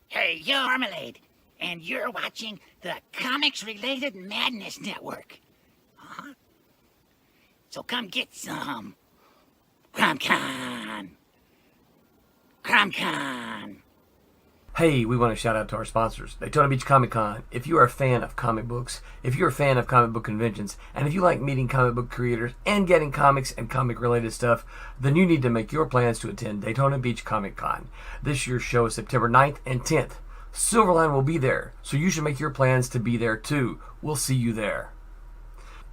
Hey, you're Marmalade, and you're watching the Comics-Related Madness Network. Huh? So come get some. CromCon. Hey, we want to shout out to our sponsors, Daytona Beach Comic Con. If you are a fan of comic books, if you're a fan of comic book conventions, and if you like meeting comic book creators and getting comics and comic-related stuff, then you need to make your plans to attend Daytona Beach Comic Con. This year's show is September 9th and 10th. Silverline will be there, so you should make your plans to be there too. We'll see you there.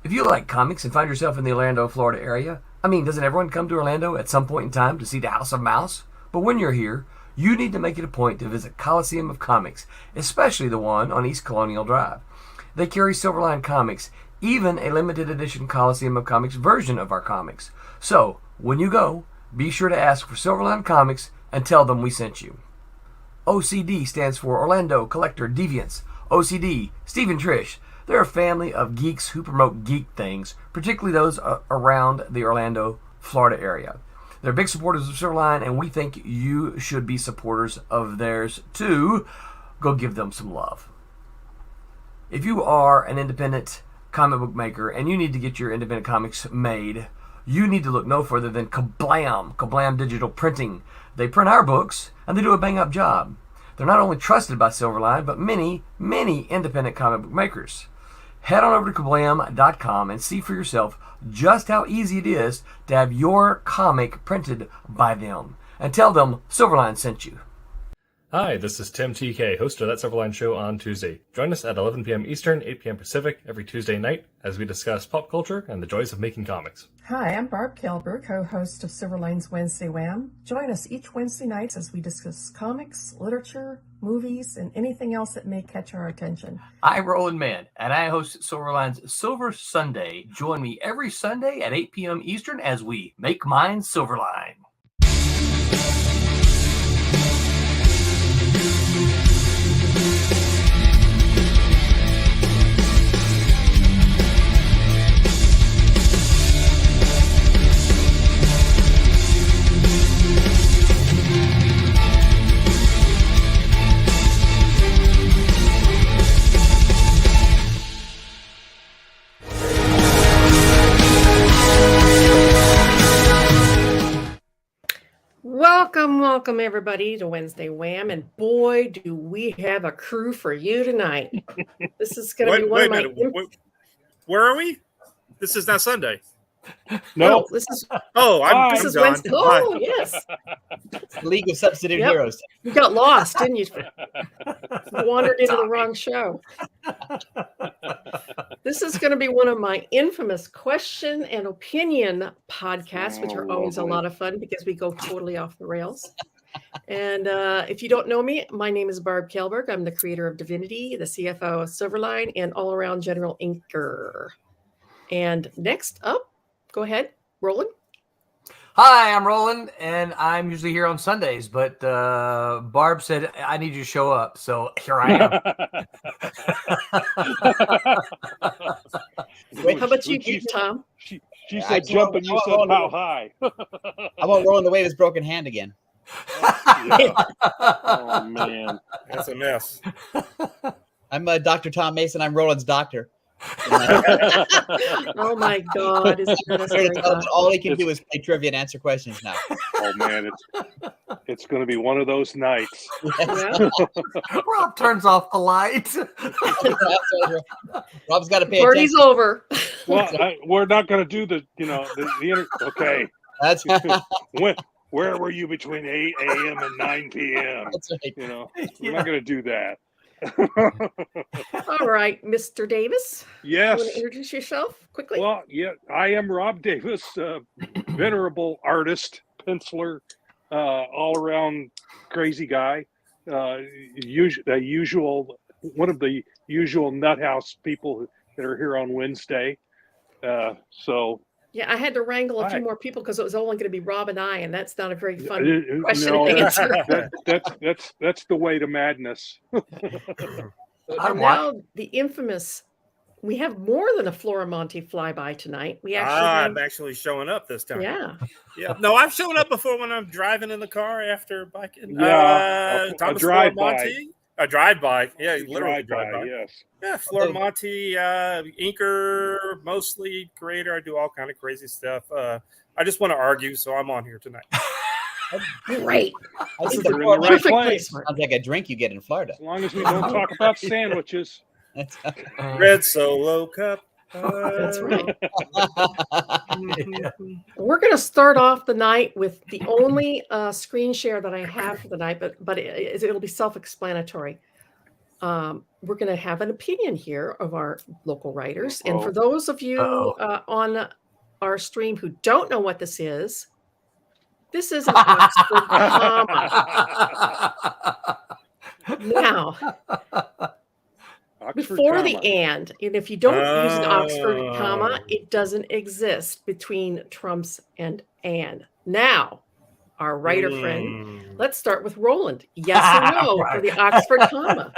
If you like comics and find yourself in the Orlando, Florida area, doesn't everyone come to Orlando at some point in time to see the House of Mouse? But when you're here, you need to make it a point to visit Coliseum of Comics, especially the one on East Colonial Drive. They carry Silverline Comics, even a limited edition Coliseum of Comics version of our comics. So, when you go, be sure to ask for Silverline Comics and tell them we sent you. OCD stands for Orlando Collector Deviants. OCD, Steve and Trish, they're a family of geeks who promote geek things, particularly those around the Orlando, Florida area. They're big supporters of Silverline, and we think you should be supporters of theirs too. Go give them some love. If you are an independent comic book maker and you need to get your independent comics made, you need to look no further than Kablam Digital Printing. They print our books, and they do a bang-up job. They're not only trusted by Silverline, but many, many independent comic book makers. Head on over to kablam.com and see for yourself just how easy it is to have your comic printed by them. And tell them Silverline sent you. Hi, this is Tim TK, host of That Silverline Show on Tuesday. Join us at 11 p.m. Eastern, 8 p.m. Pacific every Tuesday night as we discuss pop culture and the joys of making comics. Hi, I'm Barb Kilber, co-host of Silverline's Wednesday Wham. Join us each Wednesday night as we discuss comics, literature, movies, and anything else that may catch our attention. I'm Roland Mann, and I host Silverline's Silver Sunday. Join me every Sunday at 8 p.m. Eastern as we make mine Silverline. Welcome everybody to Wednesday Wham, and boy, do we have a crew for you tonight. This is going to be one of my... Where are we? This is not Sunday. No, this is. This is John. Wednesday. Oh, yes. It's the League of Substitute Heroes. You got lost, didn't you? Wandered into the wrong show. This is going to be one of my infamous question and opinion podcasts, which are always a lot of fun because we go totally off the rails. And if you don't know me, my name is Barb Kelberg. I'm the creator of Divinity, the CFO of Silverline, and all-around general inker. And next up, go ahead, Roland. Hi, I'm Roland, and I'm usually here on Sundays, but Barb said I need you to show up, so here I am. Wait, how about you, Tom? She said jump, and you said how high. I want Roland to wave his broken hand again. Oh, man. That's a mess. I'm Dr. Tom Mason. I'm Roland's doctor. Oh my God! All he can do is play trivia and answer questions now. Oh man, it's going to be one of those nights. Yeah. Rob turns off the light. Rob's got to pay Party's attention. over. Well, we're not going to do the okay. That's Where were you between 8 a.m. and 9 p.m.? That's right. We're not going to do that. All right, Mr. Davis. Yes. You want to introduce yourself quickly? Well, yeah, I am Rob Davis, venerable artist, penciler, all-around crazy guy, one of the usual nut house people that are here on Wednesday. Yeah, I had to wrangle a few more people because it was only going to be Rob and I, and that's not a very fun question to answer. That's the way to madness. And now the infamous we have more than a Floramonte flyby tonight. We actually I'm actually showing up this time. yeah. No, I've shown up before when I'm driving in the car after biking. Yeah, a Thomas drive-by. Floramonte. A drive-by. Yeah, literally drive-by. Yes. Yeah, Floramonte, inker, mostly creator. I do all kind of crazy stuff. I just want to argue, so I'm on here tonight. Great. I think You're in the right Perfect place. placement. sounds like a drink you get in Florida. As long as we don't talk about sandwiches. Red Solo Cup. That's right. Yeah. We're going to start off the night with the only screen share that I have for the night, but it'll be self-explanatory. We're going to have an opinion here of our local writers. And for those of you on our stream who don't know what this is an Oxford comma. Now, Oxford before comma. the and if you don't use an Oxford comma, it doesn't exist between trumps and. Now, our writer friend, let's start with Roland. Yes or no for the Oxford comma?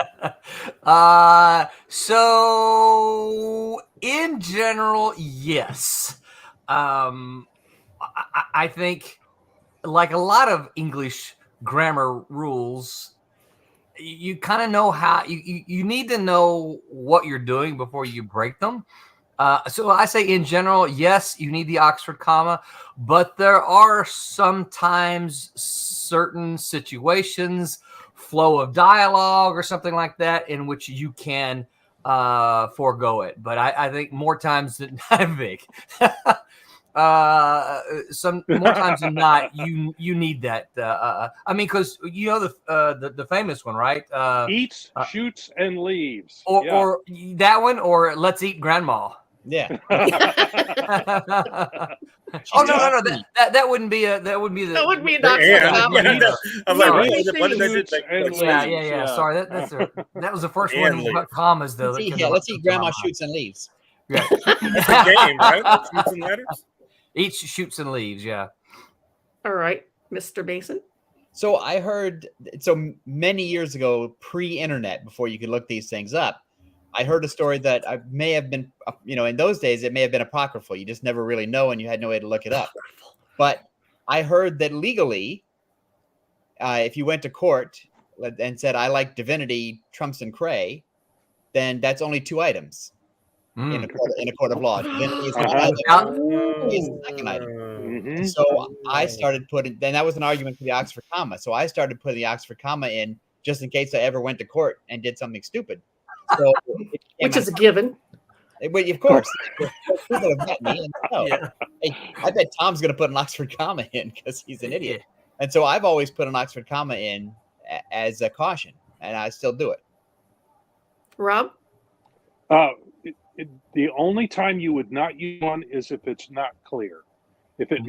So in general, yes. I think, like a lot of English grammar rules, you kind of know how you need to know what you're doing before you break them. So I say in general, yes, you need the Oxford comma, but there are sometimes certain situations, flow of dialogue or something like that, in which you can forego it. But I think more times than Vic, some more times than not, you need that. I mean, because you know the famous one, right? Eats, shoots, and leaves. Or that one, or let's eat grandma. Yeah. Oh no! That wouldn't be an Oxford comma. I'm like, what did they do? Yeah. Sorry, that was the first one with commas though. Let's eat grandma shoots and leaves. Yeah. That's a game, right? Shoots and letters. Each shoots and leaves. Yeah. All right, Mr. Mason. So I heard many years ago, pre-internet, before you could look these things up, I heard a story that I may have been, in those days, it may have been apocryphal. You just never really know, and you had no way to look it up. But I heard that legally, if you went to court and said, I like divinity, trumps and cray, then that's only 2 items in a court of law. Divinity is one item, cray is the second item. Mm-hmm. So I started then that was an argument for the Oxford comma. So I started putting the Oxford comma in just in case I ever went to court and did something stupid. So which is a given. But of course, people have met me and know. Hey, I bet Tom's going to put an Oxford comma in because he's an idiot. And so I've always put an Oxford comma in as a caution, and I still do it. Rob? The only time you would not use one is if it's not clear. If it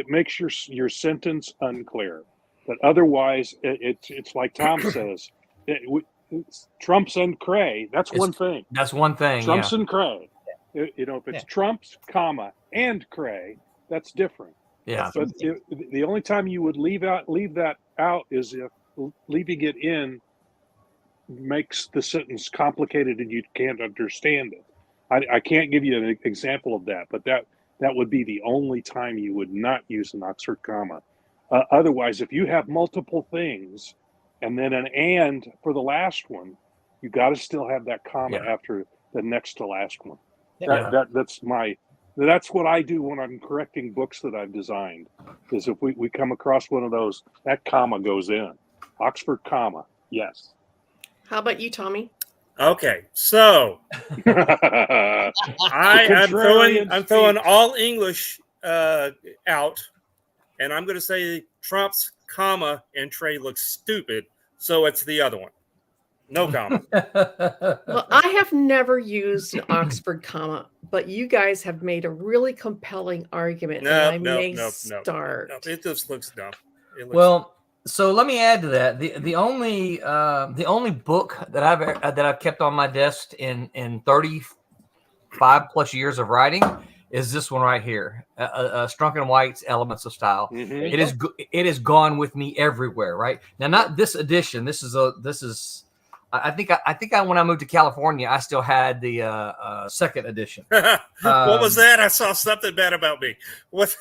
makes your sentence unclear. But otherwise, it's like Tom says. It's trumps and cray. That's one thing. That's one thing. Trumps and cray. If it's trumps, comma, and cray, that's different. Yeah. But the only time you would leave that out is if leaving it in makes the sentence complicated and you can't understand it. I can't give you an example of that, but that would be the only time you would not use an Oxford comma. Otherwise, if you have multiple things and then an and for the last one, you got to still have that comma after the next to last one. That's what I do when I'm correcting books that I've designed. Is if we come across one of those, that comma goes in. Oxford comma, yes. How about you, Tommy? Okay, so I'm throwing all English out, and I'm going to say trumps, comma, and Trey looks stupid, so it's the other one. No comma. Well, I have never used an Oxford comma, but you guys have made a really compelling argument. No, it just looks dumb. So let me add to that. The only book that I've kept on my desk in 35 plus years of writing is this one right here, Strunk and White's Elements of Style. Mm-hmm. It is gone with me everywhere. Right now, not this edition. This is I think when I moved to California, I still had the second edition. What was that? I saw something bad about me. What?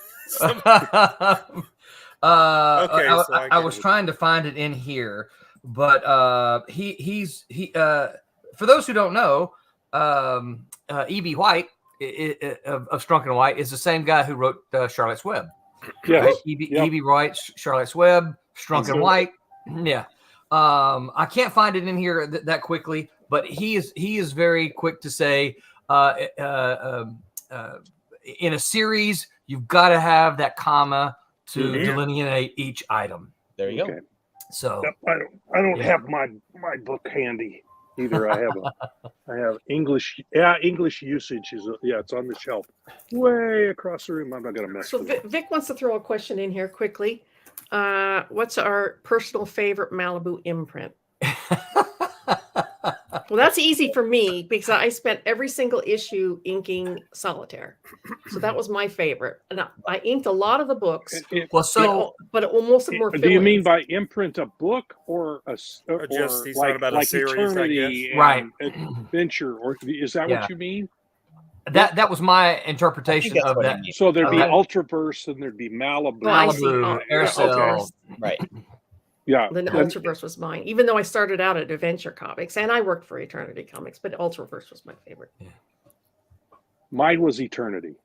I was trying to find it in here, but he's for those who don't know, E.B. White of Strunk and White is the same guy who wrote Charlotte's Web. Yes. Right? E.B. White, Charlotte's Web, Strunk and White. Yeah. I can't find it in here that quickly, but he is very quick to say in a series, you've got to have that comma to delineate each item. There you go. So I don't have my book handy either. I have English. Yeah, English usage is it's on the shelf way across the room. I'm not gonna mess So with it. Vic wants to throw a question in here quickly. What's our personal favorite Malibu imprint? Well, that's easy for me because I spent every single issue inking Solitaire. So that was my favorite. And I inked a lot of the books. But most of them were Do you mean fill-ins. by imprint a book or Just he's talking about a series, Eternity and Right. Adventure, or is that what you mean? That was my interpretation that's of what I that. mean. So there'd be Okay. Ultraverse and there'd be Malibu. Oh, I see. Malibu, Aircell. Okay. Right. Yeah. Then Ultraverse was mine, even though I started out at Adventure Comics and I worked for Eternity Comics, but Ultraverse was my favorite. Mine was Eternity.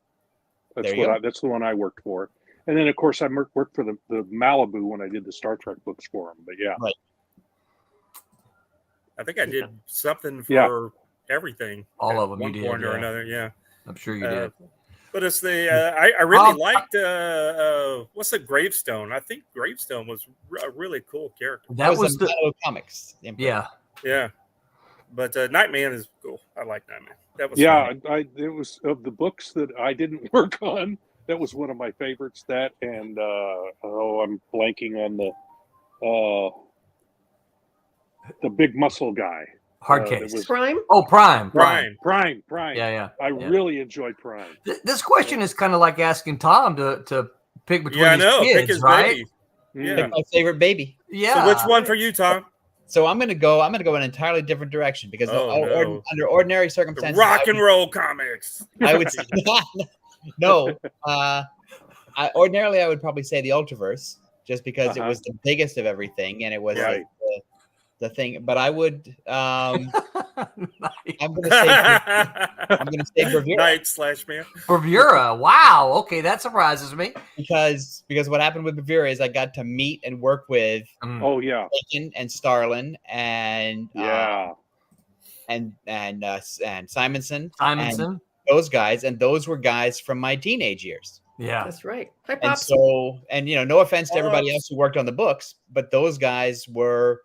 There you go. That's the one I worked for. And then, of course, I worked for the Malibu when I did the Star Trek books for them. But yeah. Right. I think I did something for everything. All at of them one you did, point or yeah. another. Yeah. I'm sure you did. But it's the I really liked what's the Gravestone? I think Gravestone was a really cool character. That was the the Malibu Comics. imprint. Yeah, but Nightman is cool. I like Nightman. That was Yeah, it was of the books that I didn't work on. That was one of my favorites. That and I'm blanking on the big muscle guy. hard that case. was- Prime? Oh, Prime. Prime. Prime. Yeah. I really enjoyed Prime. This question is kind of like asking Tom to pick between Yeah, I his know. kids, Pick his right? baby. Yeah. Pick my favorite baby. Yeah. So which one for you, Tom? So I'm gonna go an entirely different direction because No. under ordinary The circumstances, rock and roll comics. I would say no. Ordinarily, I would probably say the Ultraverse, just because it was the biggest of everything, and it was Right. like the thing. But I would. I'm gonna say Bravura Night/Man. Bravura. Wow. Okay, that surprises me. because what happened with Bravura is I got to meet and work with Oh yeah. Toking and Starlin and Yeah. and Simonson, Simonson. and those guys, and those were guys from my teenage years. Yeah. That's right. Hi, And Pops. so, no offense to everybody else who worked on the books, but those guys were,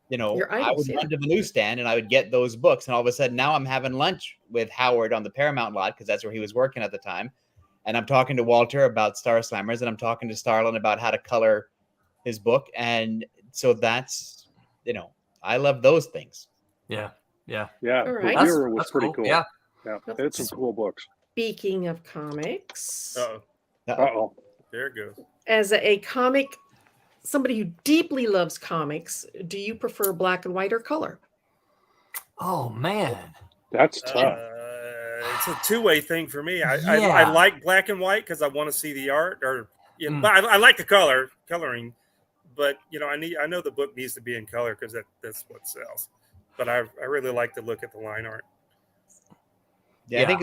Your I idols, would yeah. run to the newsstand and I would get those books. And all of a sudden now I'm having lunch with Howard on the Paramount lot because that's where he was working at the time. And I'm talking to Walter about Star Slammers, and I'm talking to Starlin about how to color his book. And so that's, I love those things. Yeah. Yeah. All right. Bravura was That's pretty cool. cool. Yeah. Yeah. They had some cool books. Speaking of comics, Uh-oh. Uh-oh. There it goes. as somebody who deeply loves comics, do you prefer black and white or color? Oh man. That's tough. It's a two-way thing for me. I Yeah. like black and white because I want to see the art, but I like the coloring. But I know the book needs to be in color because that's what sells. But I really like to look at the line art. Yeah, I think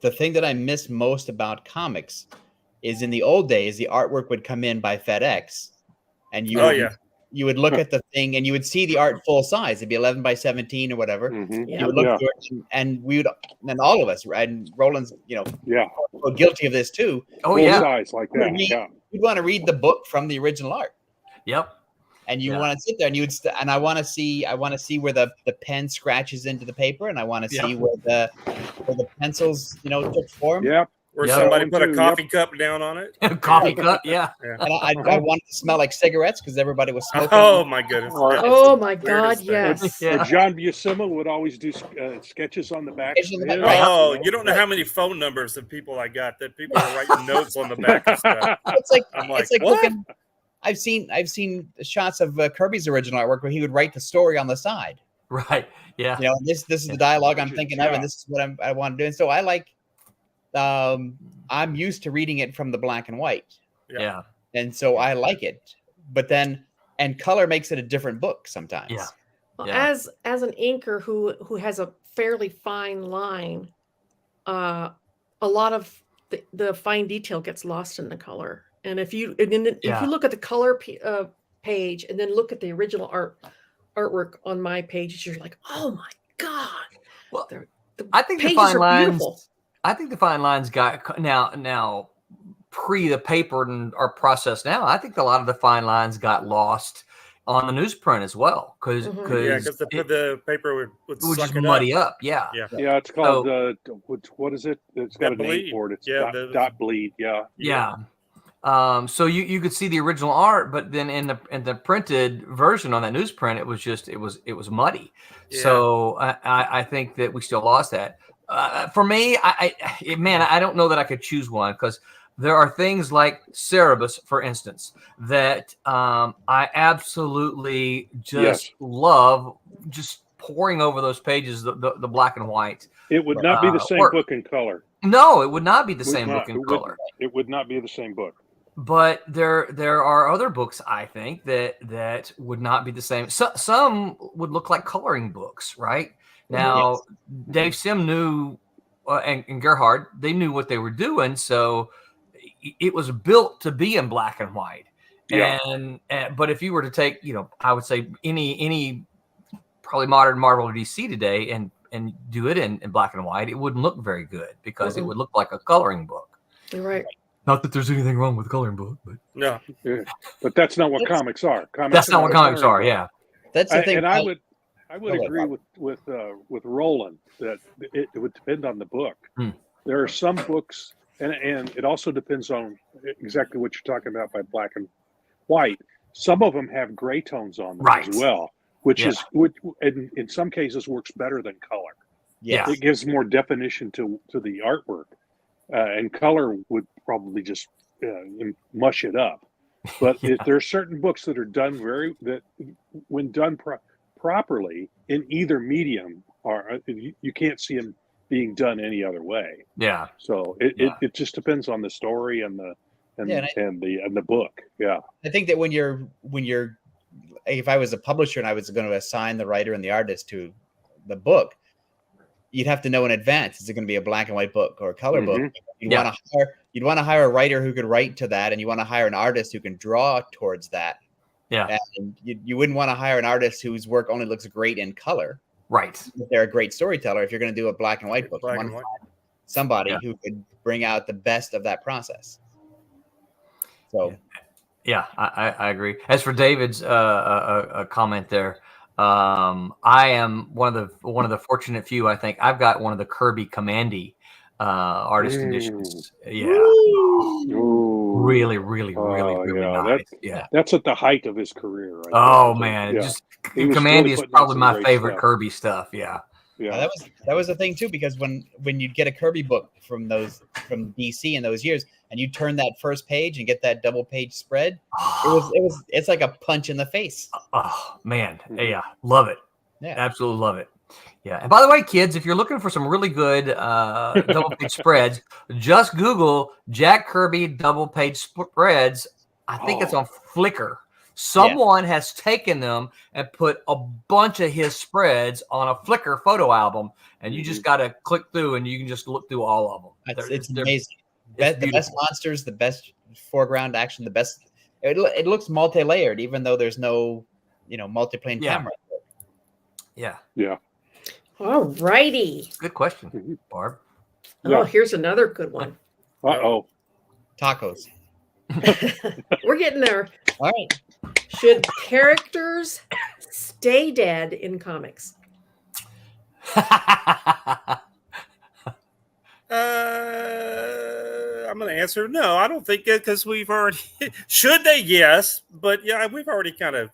the thing that I miss most about comics is in the old days, the artwork would come in by FedEx, and you would look at the thing and you would see the art full size. It'd be 11 by 17 or whatever. Mhm. Yeah. You would look through it, and and all of us, and Roland's, Yeah. guilty of this too. Oh Full yeah. size like that. Yeah. You'd want to read the book from the original art, Yep. and you Yeah. want to sit there and and I want to see where the pen scratches into the paper, and I want to see where the pencils took form. Yep. Where Yeah. somebody That put one a too, coffee cup down on it. Coffee cup. Yeah. And I wanted to smell like cigarettes because everybody was smoking. Oh my goodness! Or- That is Oh the my God, weirdest thing. yes. Yeah. John Buscema would always do sketches on the back. Sketches on the back, Yeah. Oh, you don't know how many phone numbers of people I got that people are writing notes on the back of stuff. It's like I'm like, it's like what? I've seen shots of Kirby's original artwork where he would write the story on the side. Right. Yeah. You know, this is the dialogue I'm thinking of, and this is what I want to do. And so I like. I'm used to reading it from the black and white. Yeah. And so I like it. But then, and color makes it a different book sometimes. Yeah. Well, Yeah. as an inker who has a fairly fine line, a lot of the fine detail gets lost in the color. And if you look at the color page and then look at the original artwork on my page, you're like, oh my god! Well, the I think the pages fine are lines. beautiful. I think the fine lines got now pre the paper and our process now. I think a lot of the fine lines got lost on the newsprint as well because the paper would just suck it muddy up. up. Yeah. Yeah, it's called what is it? It's got a name for it. It's dot bleed. Yeah. Yeah. So you could see the original art, but then in the printed version on that newsprint, it was muddy. Yeah. So I think that we still lost that. For me, I don't know that I could choose one because there are things like Cerebus, for instance, that I absolutely just love just poring over those pages, the black and white. It would not be the same book in color. No, it would not be the same book in color. It would not be the same book. But there are other books, I think, that would not be the same. Some would look like coloring books, right? Now, Dave Sim knew, and Gerhard, they knew what they were doing, so it was built to be in black and white. Yeah. But if you were to take, I would say any probably modern Marvel or DC today and do it in black and white, it wouldn't look very good because it would look like a coloring book. You're right. Not that there's anything wrong with the coloring book, but no, but that's not what comics are. That's not what comics are. Yeah, that's the thing. And I would agree with Roland that it would depend on the book. There are some books, and it also depends on exactly what you're talking about by black and white. Some of them have gray tones on them as well, which in some cases works better than color. Yeah, it gives more definition to the artwork. And color would probably just mush it up. But there are certain books that are done when done properly in either medium, you can't see them being done any other way. Yeah. So it just depends on the story and the book. Yeah. I think that when you're if I was a publisher and I was going to assign the writer and the artist to the book, you'd have to know in advance, is it going to be a black and white book or a color book? You'd want to hire a writer who could write to that, and you want to hire an artist who can draw towards that. Yeah. And you wouldn't want to hire an artist whose work only looks great in color. Right. If they're a great storyteller, if you're going to do a black and white book, you want to find somebody who could bring out the best of that process. So yeah, I agree. As for David's a comment there, I am one of the fortunate few. I think I've got one of the Kirby Commandy artist editions. Yeah, really nice. That's at the height of his career. Right oh man, just Commandy is probably my favorite Kirby stuff. Yeah. Yeah, that was the thing too, because when you'd get a Kirby book from DC in those years, and you turn that first page and get that double page spread, it's like a punch in the face. Oh man, yeah, love it. Yeah, absolutely love it. Yeah, and by the way, kids, if you're looking for some really good double page spreads, just Google Jack Kirby double page spreads. I think it's on Flickr. Someone has taken them and put a bunch of his spreads on a Flickr photo album, and you just got to click through and you can just look through all of them. It's amazing. The best monsters, the best foreground action, the best. It looks multi-layered, even though there's no, multiplane camera. Yeah. All righty. Good question, Barb. Oh, here's another good one. Tacos. We're getting there. All right. Should characters stay dead in comics? I'm going to answer no. I don't think it, because we've already should they? Yes, but we've already kind of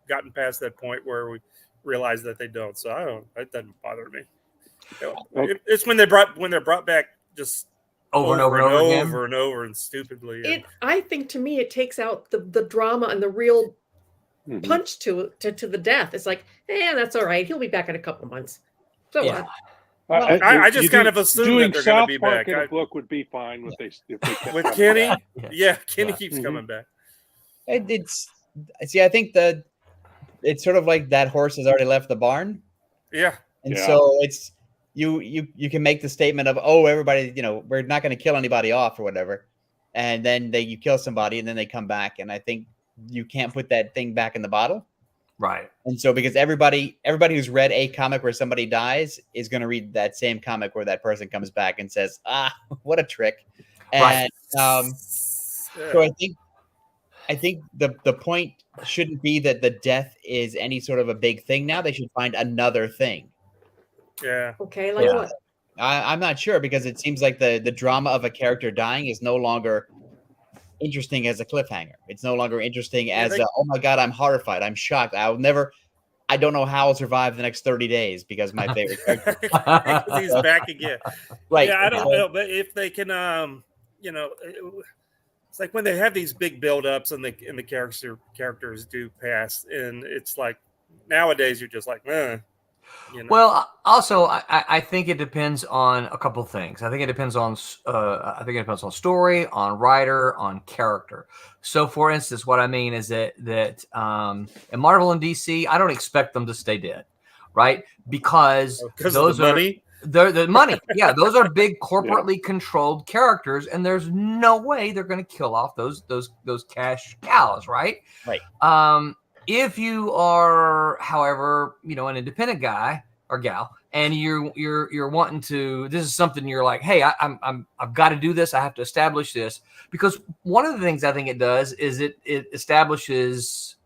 gotten past that point where we realize that they don't. So it doesn't bother me. It's when they're brought back just over and over and over again. over and over and stupidly. I think to me it takes out the drama and the real punch to the death. It's like, that's all right. He'll be back in a couple months. So Yeah. what? I just kind of assume doing that they're going to be South Park back. in a book would be fine if they kept With coming Kenny, back. yeah, Kenny keeps coming back. It's see, I think it's sort of like that horse has already left the barn, Yeah, and Yeah. so it's you can make the statement of, oh, everybody, we're not going to kill anybody off or whatever, and then you kill somebody and then they come back, and I think you can't put that thing back in the bottle. Right. And so because everybody who's read a comic where somebody dies is going to read that same comic where that person comes back and says, what a trick. And so I think the point shouldn't be that the death is any sort of a big thing now. They should find another thing. yeah. Okay, like what? I'm not sure, because it seems like the drama of a character dying is no longer interesting as a cliffhanger. It's no longer interesting as oh my God, I'm horrified. I'm shocked. I don't know how I'll survive the next 30 days because my favorite character. Because he's back again. Right. Yeah, I don't know, but if they can, it's like when they have these big build-ups and the characters do pass, and it's like nowadays you're just like, Well, also, I think it depends on a couple of things. I think it depends on story, on writer, on character. So, for instance, what I mean is that in Marvel and DC, I don't expect them to stay dead, right? Because those are money. They're the money. Yeah, those are big corporately controlled characters, and there's no way they're going to kill off those cash cows, right? Right. If you are, however, an independent guy or gal, and you're wanting to, this is something you're like, hey, I've got to do this. I have to establish this, because one of the things I think it does is it establishes,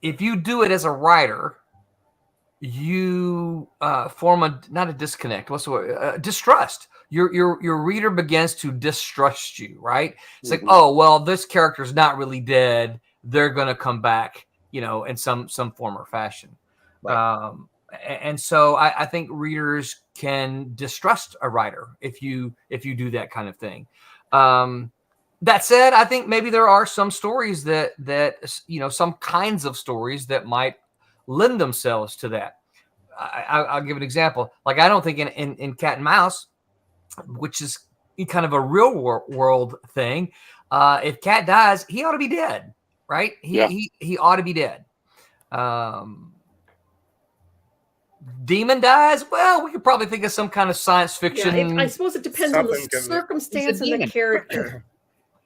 if you do it as a writer, you form not a disconnect. What's the word? Distrust. Your reader begins to distrust you, right? It's like, oh, well, this character's not really dead. They're going to come back, in some form or fashion. Right. And so I think readers can distrust a writer if you do that kind of thing. That said, I think maybe there are some stories that some kinds of stories that might lend themselves to that. I'll give an example. Like, I don't think in Cat and Mouse, which is kind of a real world thing, if Cat dies, he ought to be dead, right? He ought to be dead. Demon dies, well, we could probably think of some kind of science fiction. I suppose it depends on the circumstance and the character.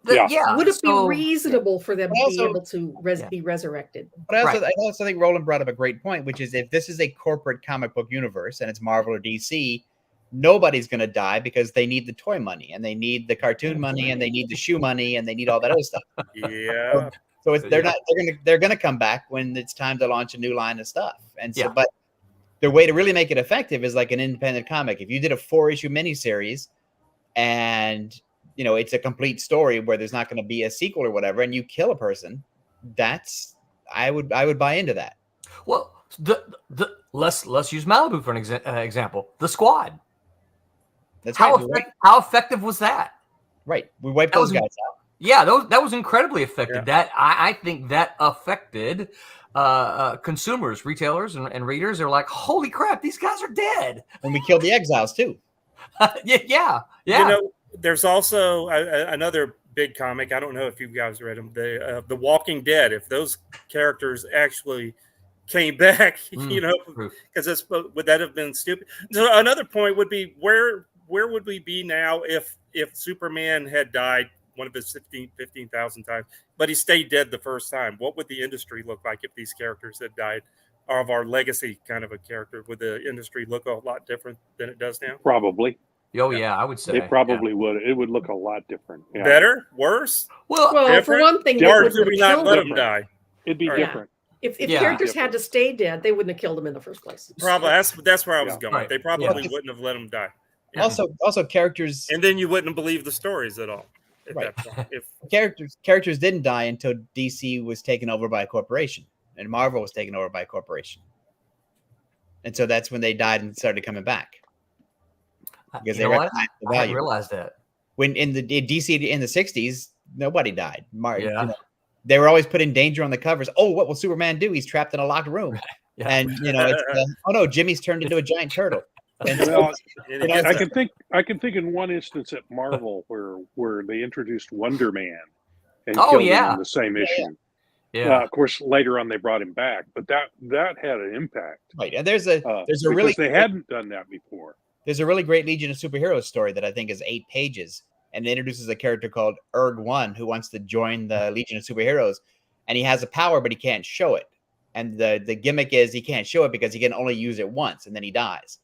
Would it be reasonable for them to be able to be resurrected? But I also think Roland brought up a great point, which is if this is a corporate comic book universe and it's Marvel or DC, nobody's going to die because they need the toy money and they need the cartoon money and they need the shoe money and they need all that other stuff. Yeah. So they're going to come back when it's time to launch a new line of stuff. And so, but the way to really make it effective is like an independent comic. If you did a 4-issue miniseries and it's a complete story where there's not going to be a sequel or whatever, and you kill a person, I would buy into that. Well, let's use Malibu for an example. The Squad. That's how effective was that? Right, we wiped those guys out. Yeah, that was incredibly effective. Yeah. That I think that affected consumers, retailers, and readers. They're like, holy crap, these guys are dead. And we killed the Exiles too. Yeah. There's also another big comic. I don't know if you guys read them. The Walking Dead. If those characters actually came back, because would that have been stupid? So another point would be where would we be now if Superman had died one of his 15,000 times, but he stayed dead the first time? What would the industry look like if these characters had died? Of our legacy kind of a character, would the industry look a lot different than it does now? Probably. Oh yeah, I would say it probably would. It would look a lot different. Yeah. Better, worse. Well, for one thing, or did we not let them die? It'd be different. If characters had to stay dead, they wouldn't have killed them in the first place. Probably that's where I was going. Right. They probably wouldn't have let them die. Yeah. Also characters, and then you wouldn't believe the stories at all. Right. If characters didn't die until DC was taken over by a corporation and Marvel was taken over by a corporation, and so that's when they died and started coming back. because You they know what? recognize the I hadn't value. realized that. When in DC in the 60s, nobody died. Yeah. They were always put in danger on the covers. Oh, what will Superman do? He's trapped in a locked room. Yeah. And it's oh no, Jimmy's turned into a giant turtle. And Well, It I gets- can think in one instance at Marvel where they introduced Wonder Man and Oh, killed him yeah. in the same issue. Yeah. Of course, later on they brought him back, but that had an impact. right. And there's a Because really they hadn't done that before. there's a really great Legion of Superheroes story that I think is 8 pages, and it introduces a character called Erg-1 who wants to join the Legion of Superheroes, and he has a power, but he can't show it. And the gimmick is he can't show it because he can only use it once, and then he dies.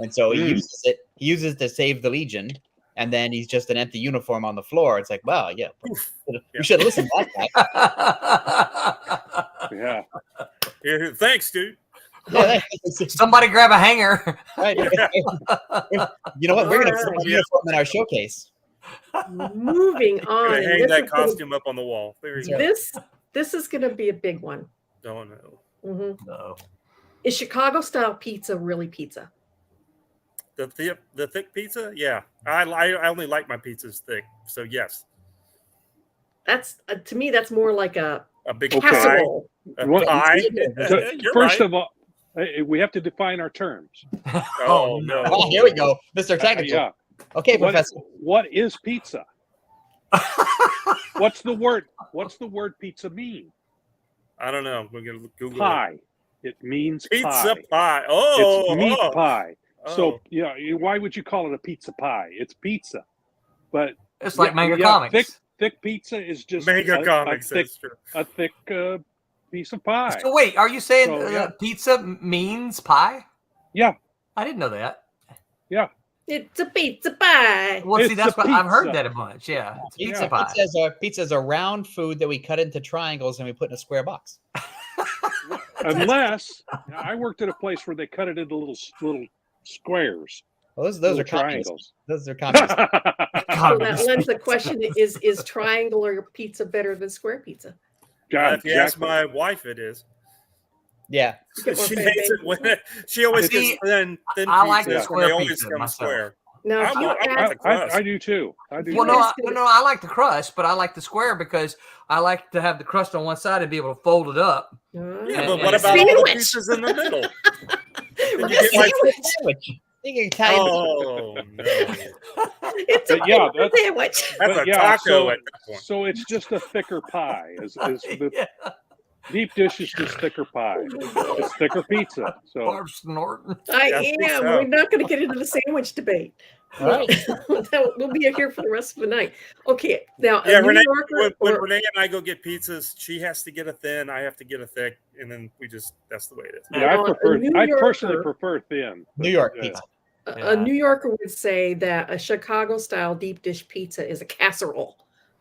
And so he uses it. He uses it to save the Legion, and then he's just an empty uniform on the floor. It's like, well, yeah, you should listen to that guy. Yeah. Here, thanks, dude. Yeah, Somebody grab a hanger. right. You know what? We're going to put a uniform in our showcase. Moving I'm on. gonna hang This that is gonna- costume up on the wall. There you go. This is going to be a big one. Don't know. Mhm. No. Is Chicago style pizza really pizza? The thick pizza, yeah. I only like my pizzas thick, so yes. That's to me. That's more like a A big Okay. pie. casserole. A What- pie. So, You're first right. of all, we have to define our terms. Oh no. Oh, here we go, Mr. Technical. Yeah. Okay, Professor. What is pizza? What's the word pizza mean? I don't know. We're gonna Google Pie. It means it. Pizza pie. pie. Oh, It's meat oh, pie. oh. So why would you call it a pizza pie? It's pizza. But It's like Manga yeah, Comics. thick pizza is just Mega Comics. thick, That's true. a thick piece of pie. So wait, are you saying So, yeah. pizza means pie? Yeah. I didn't know that. Yeah. It's a pizza pie. Well, see, It's that's a what I've heard pizza. that a bunch. Yeah, it's Pizza, pizza pie. pizza is a round food that we cut into triangles and we put in a square box. Unless I worked at a place where they cut it into little squares. Well, those little are communists. triangles. Those are communists. So that lends the question: Is triangular pizza better than square pizza? If you ask my wife, it is. Yeah. You get more She bang hates it bang. when she always See, gets thin I like pizzas, the and square they always pizza come myself. square. Now, if I you want ask, the crust. I do too. I do. Well, too. no, I like the crust, but I like the square because I like to have the crust on one side and be able to fold it up. Yeah, And- but and what it's about all the sandwich. pieces in the middle? Then Right, you get like, Sandwich. Think Italian. oh no, it's a But yeah, pizza that's- sandwich. that's But a yeah, taco at that point. So it's just a thicker pie. Is the Yeah. deep dish is just thicker pie. It's thicker pizza. So Barb snorting. I I think am. so. We're not going to get into the sandwich debate. All right. We'll be here for the rest of the night. Okay, now Yeah, a New Renee. Yorker When or- Renee and I go get pizzas, she has to get a thin, I have to get a thick, and then that's the way it is. yeah, a New I personally Yorker- prefer thin. New York but, pizza. Yeah. a New Yorker would say that a Chicago-style deep dish pizza is a casserole,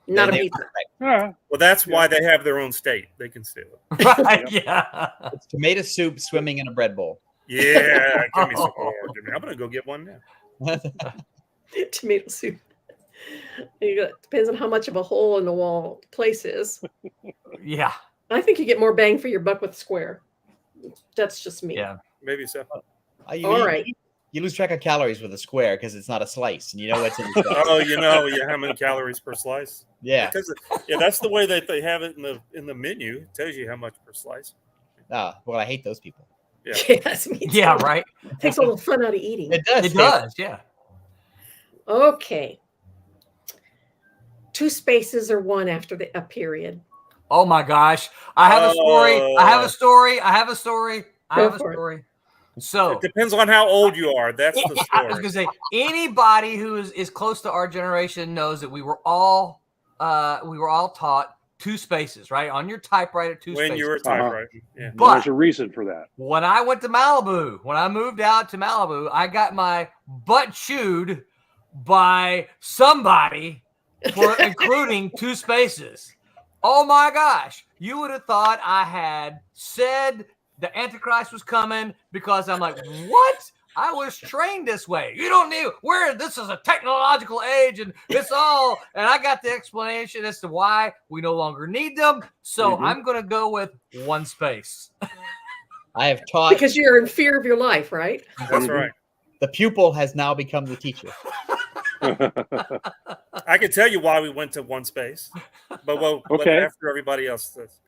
not a They- pizza. Yeah. Well, that's why they have their own state. They can steal it. Right? Yeah. It's tomato soup swimming in a bread bowl. Yeah, give me some more. I'm gonna go get one now. Tomato soup. Depends on how much of a hole in the wall the place is. Yeah. I think you get more bang for your buck with square. That's just me. Yeah. Maybe so. All right. You lose track of calories with a square because it's not a slice, and you know what's in the slice. Oh, you know, how many calories per slice? Yeah. Because that's the way that they have it in the menu. It tells you how much per slice. Ah, well, I hate those people. Yeah. Yes, me too. Yeah. Right. Takes all the fun out of eating. It does. It does. Yeah. Okay. 2 spaces or 1 after a period. Oh my gosh. I have a story. I have a story. I have a story. I Go have a for it. story. So It depends on how old you are. That's the I was story. gonna say anybody who is close to our generation knows that we were all taught 2 spaces, right? On your typewriter, 2 When spaces. you were typewriting. Yeah. But There's a reason for that. when I went to Malibu, when I moved out to Malibu, I got my butt chewed by somebody for including 2 spaces. Oh my gosh. You would have thought I had said the Antichrist was coming because I'm like, what? I was trained this way. You don't need this is a technological age and it's all, and I got the explanation as to why we no longer need them. So I'm going to go with 1 space. I have taught. Because you're in fear of your life, right? That's right. The pupil has now become the teacher. I can tell you why we went to one space, but Okay. after everybody else does.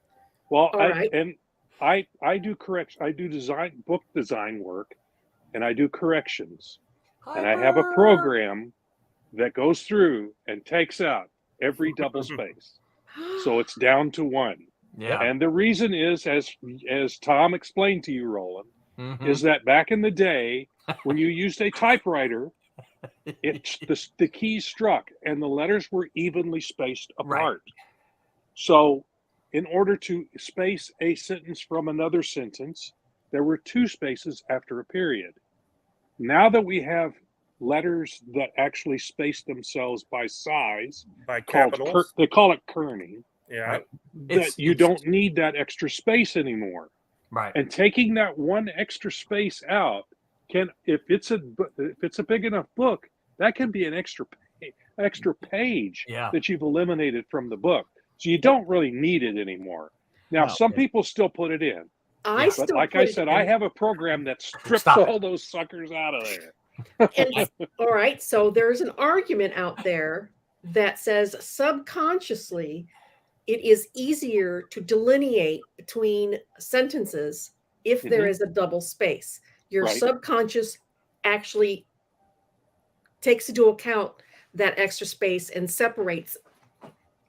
Well, All right. I do correction. I do book design work, and I do corrections. And I have a program that goes through and takes out every double space, so it's down to one. Yeah. And the reason is, as Tom explained to you, Roland, is that back in the day when you used a typewriter, the keys struck and the letters were evenly spaced apart. So in order to space a sentence from another sentence, there were 2 spaces after a period. Now that we have letters that actually space themselves by size, By capitals. they call it kerning, Yeah. that you don't need that extra space anymore. Right. And taking that one extra space out if it's a big enough book, that can be an extra page that you've eliminated from the book. So you don't really need it anymore. Now, some people still put it in. But like I said, I have a program that strips all those suckers out of there. And, all right. So there's an argument out there that says subconsciously it is easier to delineate between sentences if there is a double space. Your subconscious actually takes into account that extra space and separates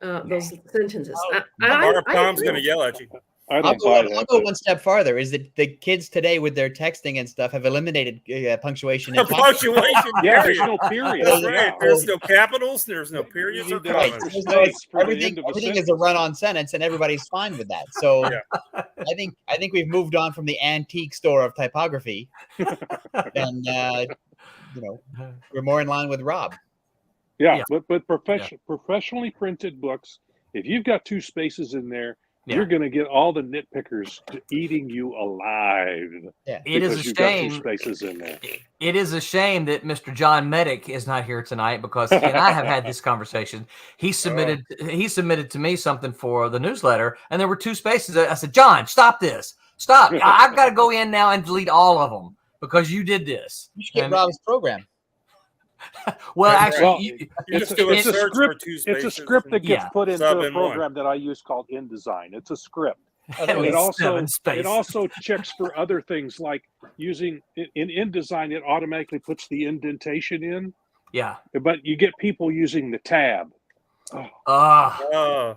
those sentences. Tom's going to yell at you. I'll go one step farther. Is that the kids today with their texting and stuff have eliminated punctuation? And Punctuation. There's no period. That's right. There's no capitals. There's no periods or commas. Everything is a run-on sentence, and everybody's fine with that. So I think we've moved on from the antique store of typography, and we're more in line with Rob. But professionally printed books, if you've got 2 spaces in there, you're going to get all the nitpickers eating you alive. It is a shame. 2 spaces in there. It is a shame that Mr. John Medic is not here tonight, because he and I have had this conversation. He submitted to me something for the newsletter, and there were 2 spaces. I said, John, stop this. Stop. I've got to go in now and delete all of them because you did this. You should get Rob's program. Well, actually, it's a script that gets put into a program that I use called InDesign. It's a script. It also checks for other things, like using in InDesign. It automatically puts the indentation in. Yeah. But you get people using the tab. Oh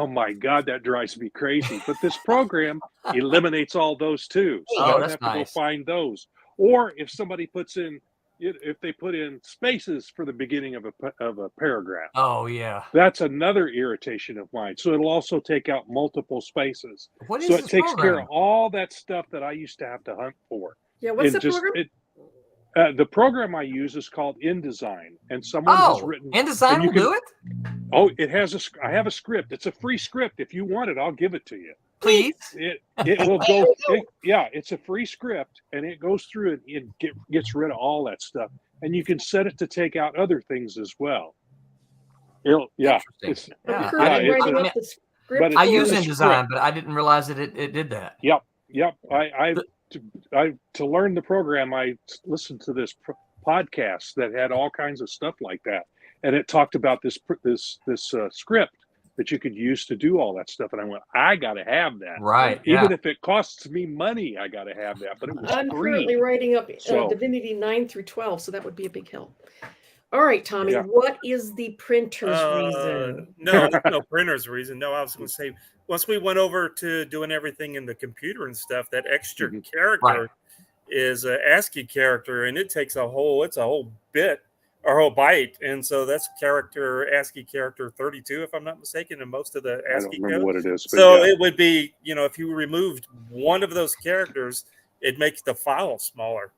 my God, that drives me crazy. But this program eliminates all those too. So I don't have to go find those. Or if somebody if they put in spaces for the beginning of a paragraph. Oh yeah. That's another irritation of mine. So it'll also take out multiple spaces. What is so this it takes program? care of all that stuff that I used to have to hunt for. Yeah, what's the program? The program I use is called InDesign, and someone has written InDesign will do it? Oh, I have a script. It's a free script. If you want it, I'll give it to you. Please. It will go. It's a free script, and it goes through and it gets rid of all that stuff. And you can set it to take out other things as well. I use InDesign, but I didn't realize that it did that. Yep. To learn the program, I listened to this podcast that had all kinds of stuff like that, and it talked about this script that you could use to do all that stuff. And I went, I got to have that. Right. Even if it costs me money, I got to have that. But it was I'm currently writing up Divinity 9 through 12, so that would be a big help. All right, Tommy, what is the printer's reason? No, there's no printer's reason. No, I was going to say, once we went over to doing everything in the computer and stuff, that extra character is an ASCII character, and it takes a whole bit or whole byte. And so that's ASCII character 32, if I'm not mistaken, in most of the ASCII I don't remember what it is. So it would be, if you removed one of those characters, it makes the file smaller.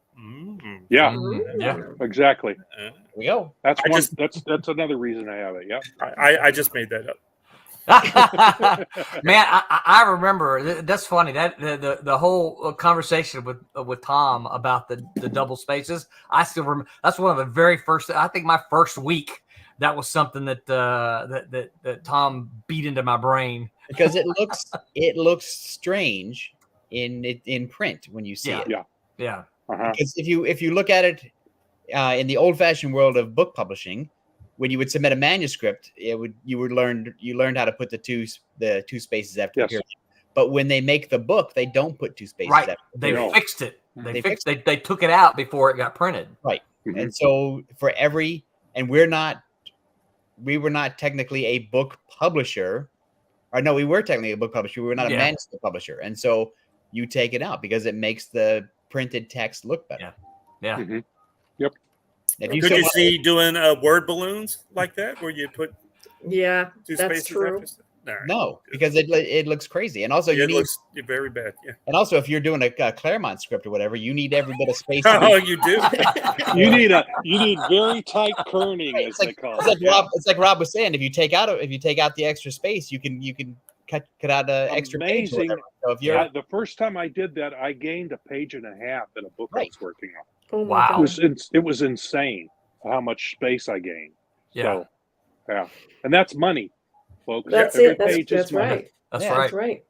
Yeah, exactly. There we go. That's another reason I have it. Yeah, I just made that up. Man, I remember. That's funny. That the whole conversation with Tom about the double spaces. I still remember. That's one of the very first. I think my first week. That was something that Tom beat into my brain because it looks strange in print when you see it. Yeah. Because if you look at it in the old-fashioned world of book publishing, when you would submit a manuscript, you learned how to put the two spaces after the period. But when they make the book, they don't put two spaces. Right. After the They period. fixed it. They took it out before it got printed. Right. And so we were not technically a book publisher. Or no, we were technically a book publisher. We were not a manuscript publisher. And so you take it out because it makes the printed text look better. Yeah. Yep. Could you see doing word balloons like that where you put two that's spaces true. after? No, because it looks crazy, and also it looks very bad. Yeah, and also if you're doing a Claremont script or whatever, you need every bit of space. Oh, you do. you need very tight kerning, as they call it. It's like Rob was saying. If you take out the extra space, you can cut out an extra page. Or whatever. So if you're the first time I did that, I gained a page and a half in a book I was working on. Oh wow, it was insane how much space I gained. Yeah, so, and that's money. Folks. That's Every it. That's money. right. That's That's right.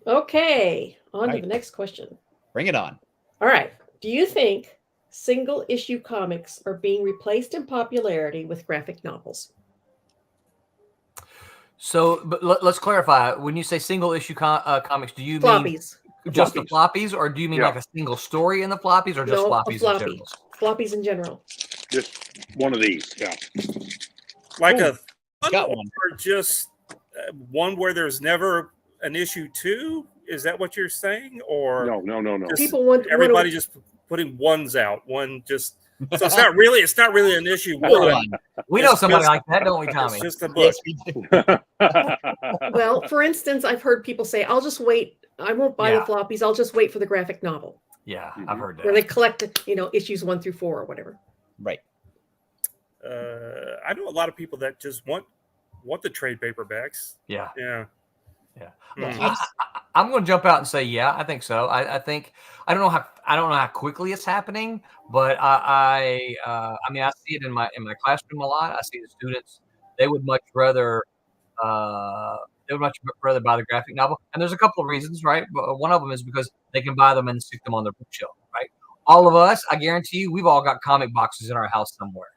Okay, on to Right. the next question. bring it on. All right. Do you think single issue comics are being replaced in popularity with graphic novels? So, but let's clarify. When you say single issue comics, do you Floppies. mean just the floppies, or do you mean like a single story in the floppies, or just No, a floppies floppy. in general? Floppies in general. Just one of these. Yeah. Like Ooh, a got one. or just one where there's never an issue 2? Is that what you're saying? Or No. just People want everybody just putting ones out. One just so it's not really an issue Hold 1. on. We know It's somebody just- like that, don't we, Tommy? It's just a book. Yes, we do. Well, for instance, I've heard people say, "I'll just wait. I won't buy the floppies. I'll just wait for the graphic novel Yeah, I've heard where that. they collect, issues 1 through 4 or whatever." Right. I know a lot of people that just want the trade paperbacks. Yeah. I'm going to jump out and say, yeah, I think so. I think I don't know how quickly it's happening, but I mean, I see it in my classroom a lot. I see the students; they would much rather buy the graphic novel, and there's a couple of reasons, right? But one of them is because they can buy them and stick them on their bookshelf, right? All of us, I guarantee you, we've all got comic boxes in our house somewhere,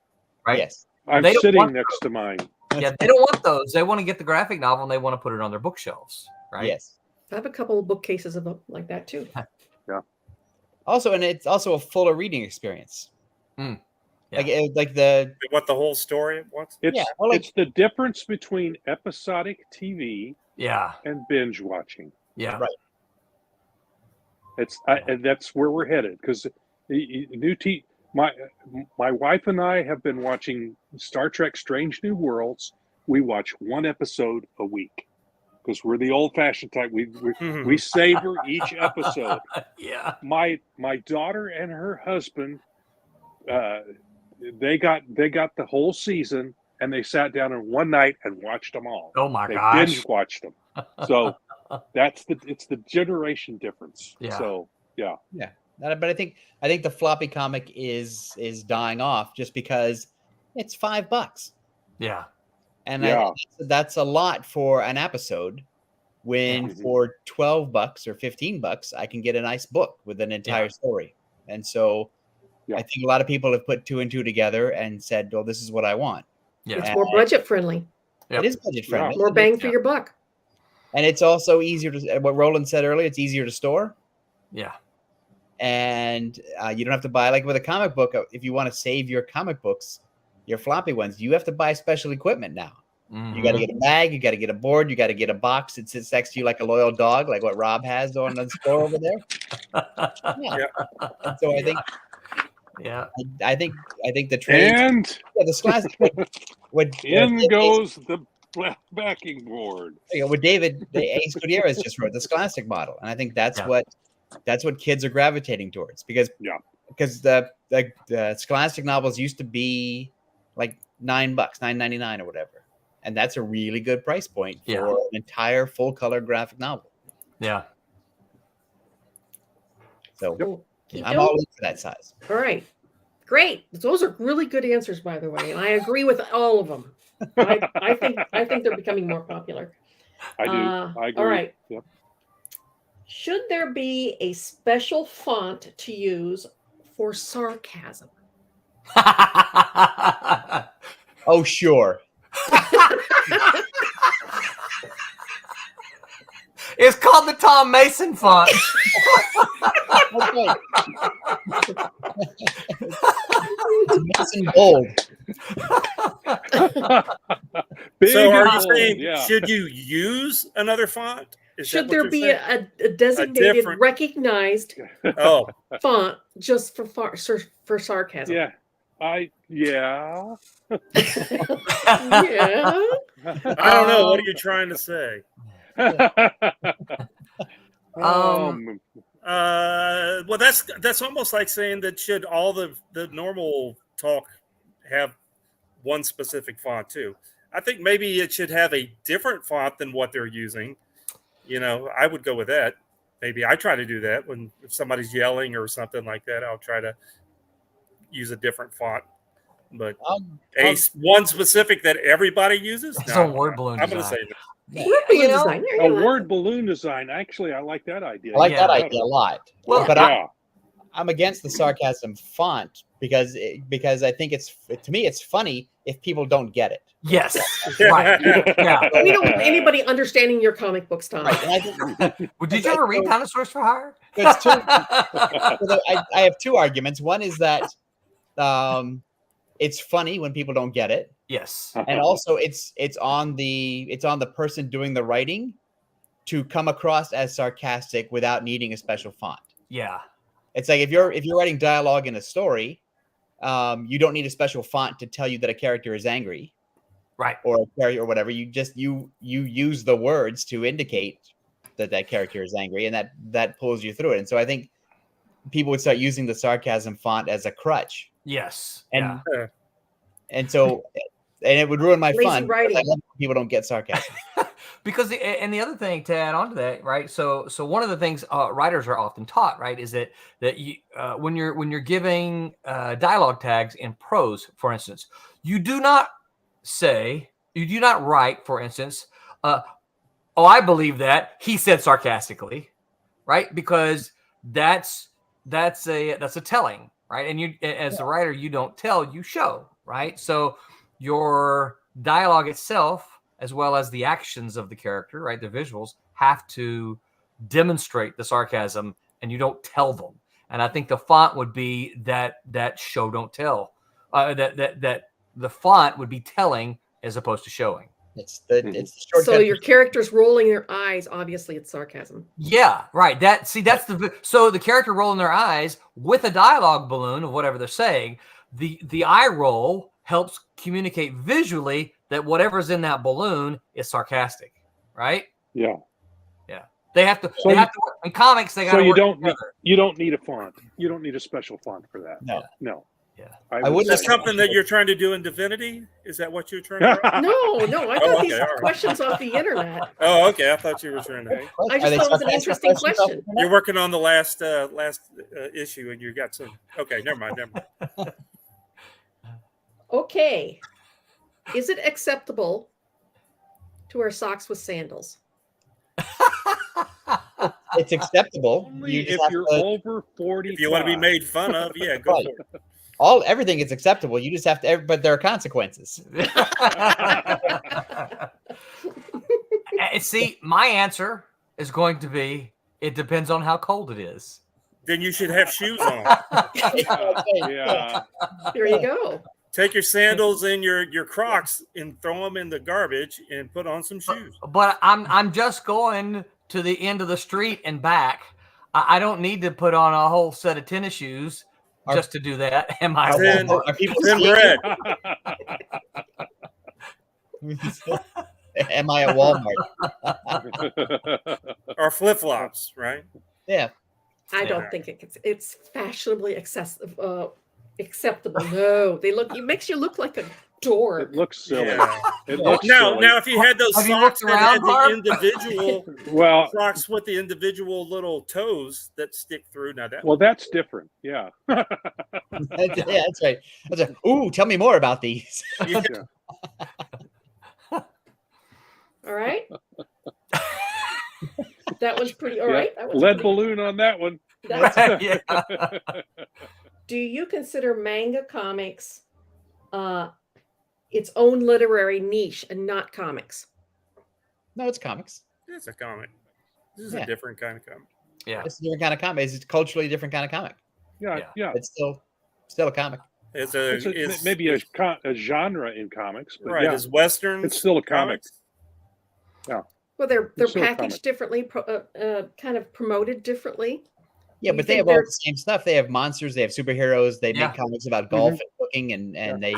right? Yes. I'm They don't sitting want next to mine. Yeah, they don't want those. They want to get the graphic novel and they want to put it on their bookshelves, right? Yes. I have a couple of bookcases of them like that too. Also, and it's also a fuller reading experience. Yeah. Like the They want the whole story at once. It's the difference between episodic TV Yeah. and binge watching. Yeah. Right. And that's where we're headed because my wife and I have been watching Star Trek Strange New Worlds. We watch one episode a week because we're the old-fashioned type. We savor each episode. Yeah. My daughter and her husband, they got the whole season and they sat down in one night and watched them all. Oh my They gosh. binge watched them. So it's the generation difference. Yeah. So yeah. but I think the floppy comic is dying off just because it's $5. Yeah. And that's a lot for an episode when for $12 or $15 I can get a nice book with an entire story. And so I think a lot of people have put 2 and 2 together and said, well, this is what I want. Yeah. It's more budget friendly. It is budget friendly. More bang for your buck. And it's also easier to, what Roland said earlier, it's easier to store. Yeah. And you don't have to buy, like with a comic book, if you want to save your comic books, your floppy ones, you have to buy special equipment now. Mm-hmm. You got to get a bag, you got to get a board, you got to get a box that sits next to you like a loyal dog, like what Rob has on the store over there. And so I think, I think the trade And the Scholastic. in goes the backing board. What David Ace Gutierrez just wrote, the Scholastic model, and I think that's what kids are gravitating towards because the Scholastic novels used to be like $9, $9.99 or whatever, and that's a really good price point for an entire full color graphic novel. Yeah. So I'm all in for that size. All right. Great. Those are really good answers, by the way. And I agree with all of them. I think they're becoming more popular. I do. I agree. All right. Yep. Should there be a special font to use for sarcasm? Oh, sure. It's called the Tom Mason font. Okay. It's Mason bold. Big So are and you bold, saying yeah. should you use another font? Is Should that there what be you're saying? a designated, different- recognized Oh, font just for sarcasm? Yeah. Yeah. Yeah. I don't know. What are you trying to say? Well, that's almost like saying that should all the normal talk have one specific font too. I think maybe it should have a different font than what they're using. You know, I would go with that. Maybe I try to do that if somebody's yelling or something like that. I'll try to use a different font, but one specific that everybody uses. It's on word balloon I'm going to design. say that. Word balloon design. There A you go. word balloon design. Actually, I like that idea. I like Yeah. that idea a lot. Well, but yeah. I'm against the sarcasm font because I think to me it's funny if people don't get it. Yes. Right. Yeah. We don't want anybody understanding your comic books, Tom. Right. And I think Well, did you ever read Dinosaurs for Hire? there's two. I have two arguments. One is that it's funny when people don't get it, Yes. and also it's on the person doing the writing to come across as sarcastic without needing a special font. Yeah. It's like if you're writing dialogue in a story, you don't need a special font to tell you that a character is angry, Right. or a character or whatever. You just you use the words to indicate that character is angry, and that pulls you through it. And so I think people would start using the sarcasm font as a crutch, Yes. and Yeah. and so it would ruin my Lazy fun. writing. I love when people don't get sarcasm. Because the other thing to add on to that, right? So one of the things writers are often taught, right, is that you when you're giving dialogue tags in prose, for instance, you do not write, for instance, oh, I believe that he said sarcastically, right? Because that's a telling, right? And you, as the writer, you don't tell, you show, right? So your dialogue itself, as well as the actions of the character, right, the visuals, have to demonstrate the sarcasm, and you don't tell them. And I think the font would be that show don't tell. That the font would be telling as opposed to showing. It's the shortcut. So your character's rolling their eyes. Obviously, it's sarcasm. Yeah, right. That's so the character rolling their eyes with a dialogue balloon of whatever they're saying. The eye roll helps communicate visually that whatever's in that balloon is sarcastic, right? Yeah. Yeah. They have to. So they have to work, in comics. They got to So you work don't together. you don't need a font. You don't need a special font for that. No. Yeah. I would Is that something that you're trying to do in Divinity? Is that what you're trying to write? No. I thought these okay, all right. questions off the internet. Oh, okay. I thought you were trying to. I just thought it was an interesting question. You're working on the last issue, and you got some. Okay, never mind. Okay. Is it acceptable to wear socks with sandals? It's acceptable. Only You just if have you're to- over 40. If you want to be made fun of, yeah, go Right. for it. everything is acceptable. You just have to, but there are consequences. See, my answer is going to be: it depends on how cold it is. Then you should have shoes on. Yeah. There you go. Take your sandals and your Crocs and throw them in the garbage and put on some shoes. But I'm just going to the end of the street and back. I don't need to put on a whole set of tennis shoes just to do that. Am I? Thin, Are people thin seeing bread. Am I at Walmart? Or flip flops, right? Yeah. I don't think it's fashionably acceptable. No, it makes you look like a dork. It looks silly. Yeah. It looks Now, silly. if you had those Have you socks looked that had around, the Barb? individual Well, socks with the individual little toes that stick through, now that well, that's different. Yeah. Yeah, that's right. That's right. Ooh, tell me more about these. yeah. All right. That was pretty all Yeah. right. That was Lead pretty- balloon on that one. that's- Yeah. do you consider manga comics its own literary niche and not comics? No, it's comics. It's a comic. This is Yeah. a different kind of comic. Yeah. It's a different kind of comic. It's a culturally different kind of comic. Yeah. It's still a comic. It's maybe a genre in comics, but right. It's Western. It's still a comic. Well, they're It's still a packaged comic. differently, kind of promoted differently. Yeah, You but they think have all they're- the same stuff. They have monsters. They have superheroes. They make comics about golf and cooking, and they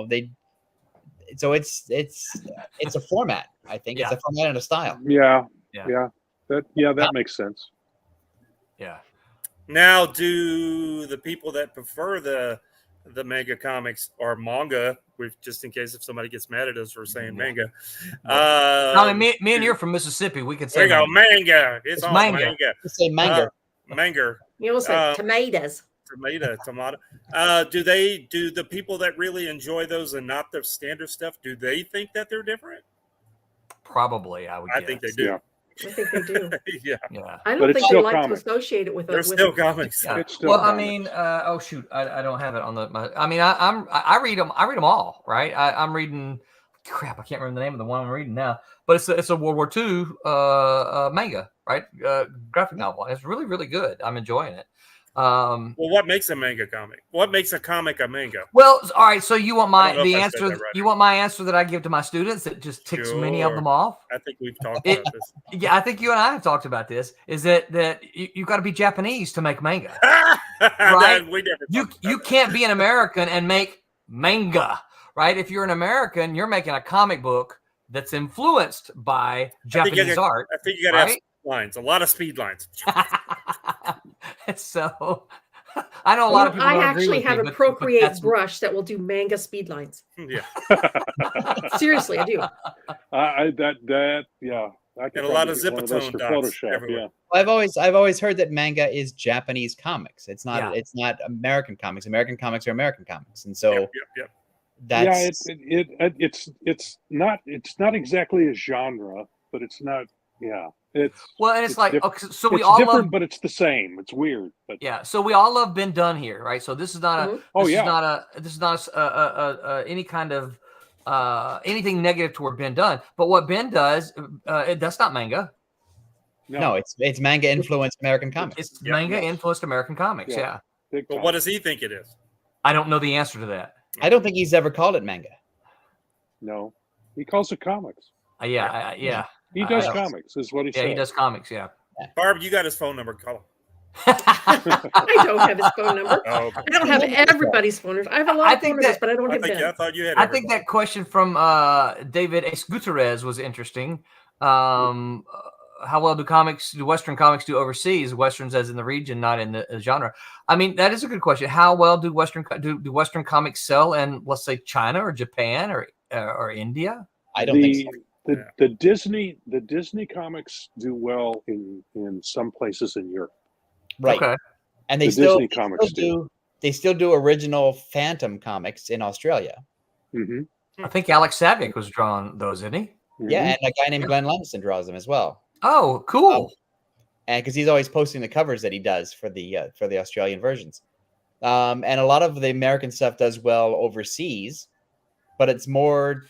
they. So it's a format. I think it's a format and a style. Yeah. Yeah. That makes sense. Yeah. Now, do the people that prefer the manga comics or manga, just in case if somebody gets mad at us for saying manga. I mean, me and you're from Mississippi. We could say there you go, manga. It's all manga. manga. Let's say manga. Manga. You also tomatoes. Tomato. Do the people that really enjoy those and not the standard stuff, do they think that they're different? Probably, I think they do. Yeah. I think they do. Yeah. I don't But it's think they still like comics. to associate it with They're still comics. Yeah. It's still Well, comics. I mean, oh shoot, I don't have it on I read them. I read them all, right? I'm reading. Crap, I can't remember the name of the one I'm reading now, but it's a World War II manga, right? Graphic novel. It's really, really good. I'm enjoying it. Well, what makes a manga comic? What makes a comic a manga? Well, all right. So you want I don't know if I said answer? that right. You want my answer that I give to my students that just ticks many of them off? I think we've talked about this. Yeah, I think you and I have talked about this. Is that you got to be Japanese to make manga, right? We never You can't be an American and make manga, right? If you're an American, you're making a comic book that's influenced by Japanese art. I think you got to have right? speed lines, a lot of speed lines. So I know a lot of people. I don't agree actually with have me, a but Procreate that's- brush that will do manga speed lines. Yeah. Seriously, I do. I could And a lot of probably get one those Zipatone for dots Photoshop. everywhere. Yeah. I've always heard that manga is Japanese comics. It's not Yeah. it's not American comics. American comics are American comics, and so Yep. that's It's not exactly a genre, but it's not. Yeah. And it's like okay, so we it's all different, love. but it's the same. It's weird, but Yeah, so we all love Been Done here, right? So this is not a. Oh, This yeah. is not any kind of anything negative toward Ben Dunn. But what Ben does, that's not manga. no, it's manga influenced American comics. It's manga influenced American comics. Yeah. Yeah. big But time. what does he think it is? I don't know the answer to that. I don't think he's ever called it manga. No, he calls it comics. Yeah. He does I- comics, is what he Yeah, said. he does comics. Yeah. Barb, you got his phone number. Call him. I don't have his phone number. Oh, okay. I don't have everybody's phone numbers. I have a lot I of think phone numbers, that- but I don't have I them. thought you had. I think that question from David S. Gutierrez was interesting. How well do Western comics do overseas? Westerns as in the region, not in the genre. I mean, that is a good question. How well do Western comics sell in, let's say, China or Japan or India? I don't think so. The Disney comics do well in some places in Europe. Right. Okay. And they The still, Disney comics they still do original Phantom comics in Australia. Mm-hmm. I think Alex Savick was drawing those, isn't he? Yeah, and a guy named Glenn Levinson draws them as well. Oh, cool. And because he's always posting the covers that he does for the Australian versions, and a lot of the American stuff does well overseas, but it's more.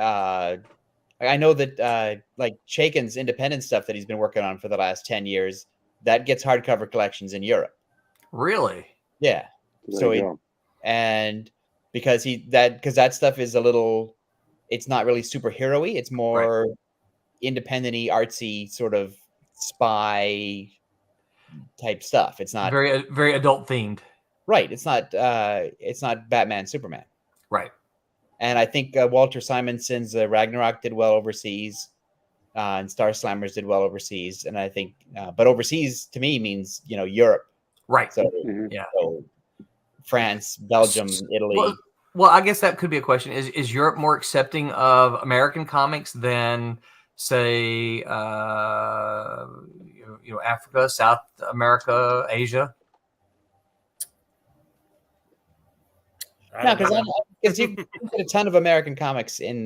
I know that like Chaikin's independent stuff that he's been working on for the last 10 years that gets hardcover collections in Europe. Really? Yeah. There you go. And because that stuff is a little, it's not really superhero-y. It's more independent-y, artsy sort of spy type stuff. It's not very very adult themed. right. It's not Batman, Superman. Right. And I think Walter Simonson's Ragnarok did well overseas, and Star Slammers did well overseas. And I think, but overseas to me means Europe. Right. So, Yeah. so France, Belgium, Italy. Well, I guess that could be a question. Is Europe more accepting of American comics than, say, Africa, South America, Asia? No, because you get a ton of American comics in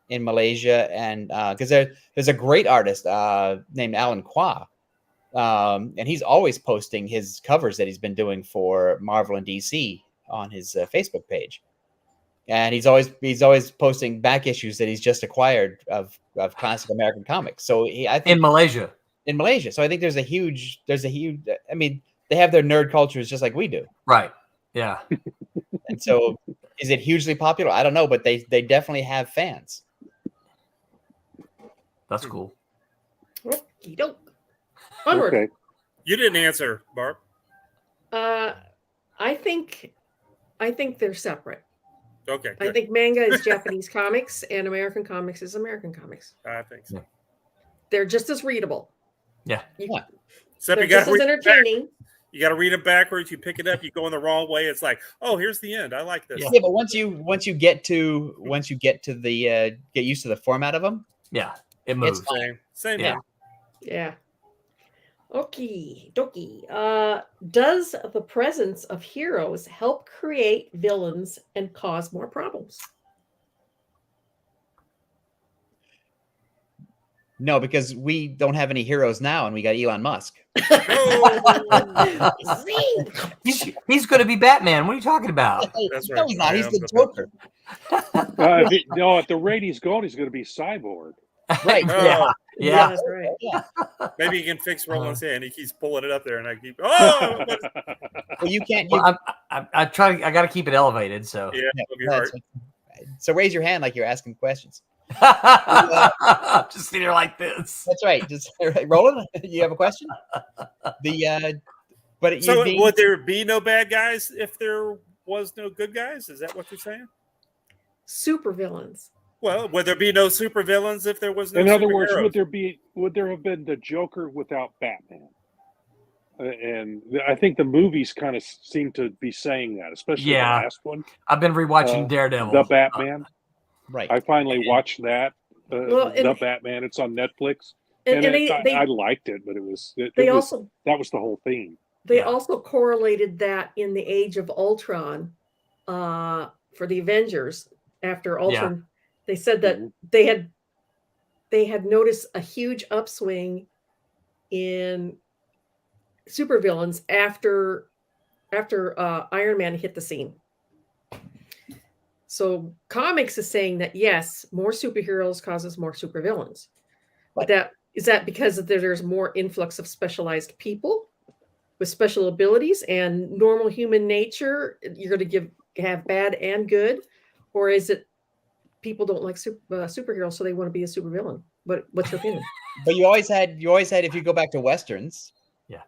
Malaysia, and because there's a great artist named Alan Kwa And he's always posting his covers that he's been doing for Marvel and DC on his Facebook page. And he's always posting back issues that he's just acquired of classic American comics. So I think In Malaysia. So I think there's a huge. I mean, they have their nerd cultures just like we do. Right. Yeah. And so, is it hugely popular? I don't know, but they definitely have fans. That's cool. Okey-doke. Onward. Okay. You didn't answer, Barb. I think they're separate. Okay. I Good. think manga is Japanese comics and American comics is American comics. I think so. They're just as readable. Yeah. Except They're you got just to as read entertaining. You got to read it backwards. You pick it up. You go in the wrong way. It's like, oh, here's the end. I like this. Yeah, but once you get to the get used to the format of them, Yeah. It moves. Same. Yeah. here. Yeah. Okie dokie. Does the presence of heroes help create villains and cause more problems? no, because we don't have any heroes now, and we got Elon Musk. Oh, He's going to be Batman. What are you talking about? That's No, right. he's not. He's Yeah, the but- Joker. No, at the rate he's going, he's going to be Cyborg. Right. Oh, Yeah. Yeah. That's right. Yeah. maybe you can fix Roland's hand. He keeps pulling it up there, and I keep. Oh, Well, you can't. Well, I got to keep it elevated. So. yeah, it'll be that's- hard. So raise your hand like you're asking questions. Just sitting here like this. That's right. Just Roland, you have a question? But So you'd be- would there be no bad guys if there was no good guys? Is that what you're saying? Super villains. Well, would there be no supervillains if there was no? In other words, superheroes? would there have been the Joker without Batman? And I think the movies kind of seem to be saying that, especially Yeah. the last one, I've been rewatching Daredevil. the Batman. right. I finally watched that. Well, the and- Batman. It's on Netflix, And, and they I liked it, but it was also that was the whole theme. They Yeah. also correlated that in the Age of Ultron for the Avengers after Ultron. They said that Mhm. they had noticed a huge upswing in supervillains after Iron Man hit the scene. So comics is saying that yes, more superheroes causes more supervillains. But that because there's more influx of specialized people with special abilities and normal human nature, you're going to have bad and good, or is it people don't like superheroes, so they want to be a supervillain? What's your opinion? But you always had if you go back to westerns, Yeah.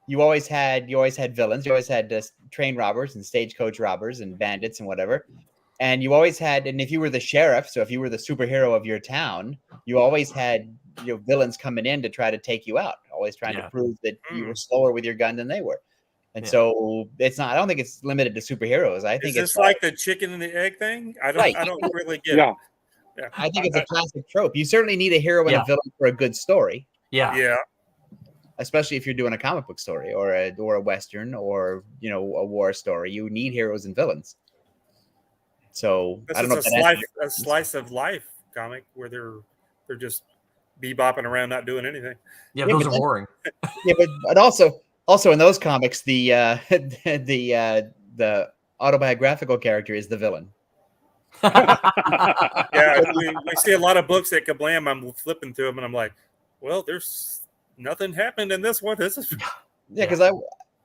you always had villains. You always had train robbers and stagecoach robbers and bandits and whatever. And you always had, and if you were the sheriff, so if you were the superhero of your town, you always had villains coming in to try to take you out, always trying to prove that you were slower with your gun than they were. And so it's not. I don't think it's limited to superheroes. I think Is it's this like the chicken and the egg thing? I don't really get Yeah. it. Yeah. I think it's a classic trope. You certainly need a hero and a villain for a good story, Yeah. Yeah. especially if you're doing a comic book story or a western or a war story. You need heroes and villains. So This I don't know. is If that a slice of life comic where they're just bebopping around, not doing anything. Yeah, Yeah, those but are then- boring. Yeah, but also in those comics, the the autobiographical character is the villain. Yeah, we see a lot of books at Kablam. I'm flipping through them, and I'm like, well, there's nothing happened in this one. This is Yeah, because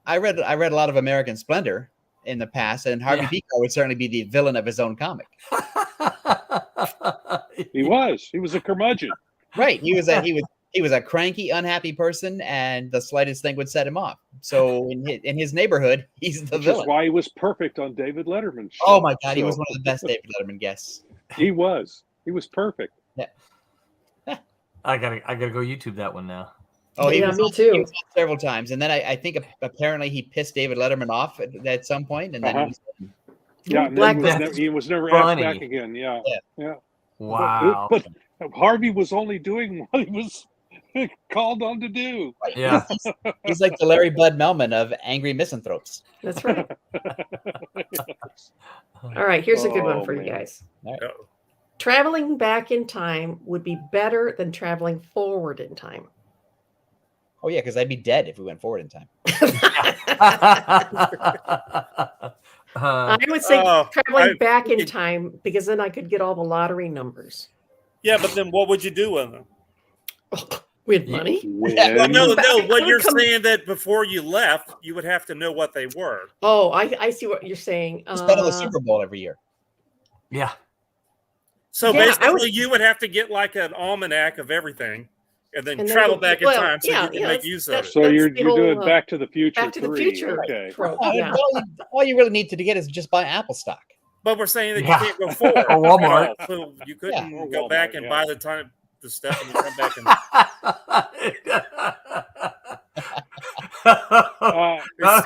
I read a lot of American Splendor in the past, and Harvey Yeah. Pico would certainly be the villain of his own comic. He was a curmudgeon. Right. He was a cranky, unhappy person, and the slightest thing would set him off. So in his neighborhood, he's the Which is villain. why he was perfect on David Letterman's show. Oh my God, he was So, one of the best David Letterman guests. He was perfect. I gotta go YouTube that one now. Oh, he Yeah, was me on- too. he was on several times, and then I think apparently he pissed David Letterman off at some point, and then he was, Yeah, and then Blacklisted. he was never Funny. asked back again. Yeah. Wow. But Harvey was only doing what he was called on to do. Yeah. he's like the Larry Bud Melman of angry misanthropes. That's right. All right, here's a good one Oh, for you man. guys. Uh-oh. Traveling back in time would be better than traveling forward in time. Oh yeah, because I'd be dead if we went forward in time. I would say Oh, traveling back in time because then I could get all the lottery numbers. Yeah, but then what would you do with them? With money? Well, no. What you're saying that before you left, you would have to know what they were. Oh, I see what you're saying. Just bet on the Super Bowl every year. Yeah. So basically, you would have to get like an almanac of everything, and then travel back in time so you can make use of it. So you're doing Back to the Future. Back to the Future. Okay. All you really need to get is just buy Apple stock. But we're saying that you can't go forward. Or Walmart. So you couldn't go back and buy the stuff and come back and.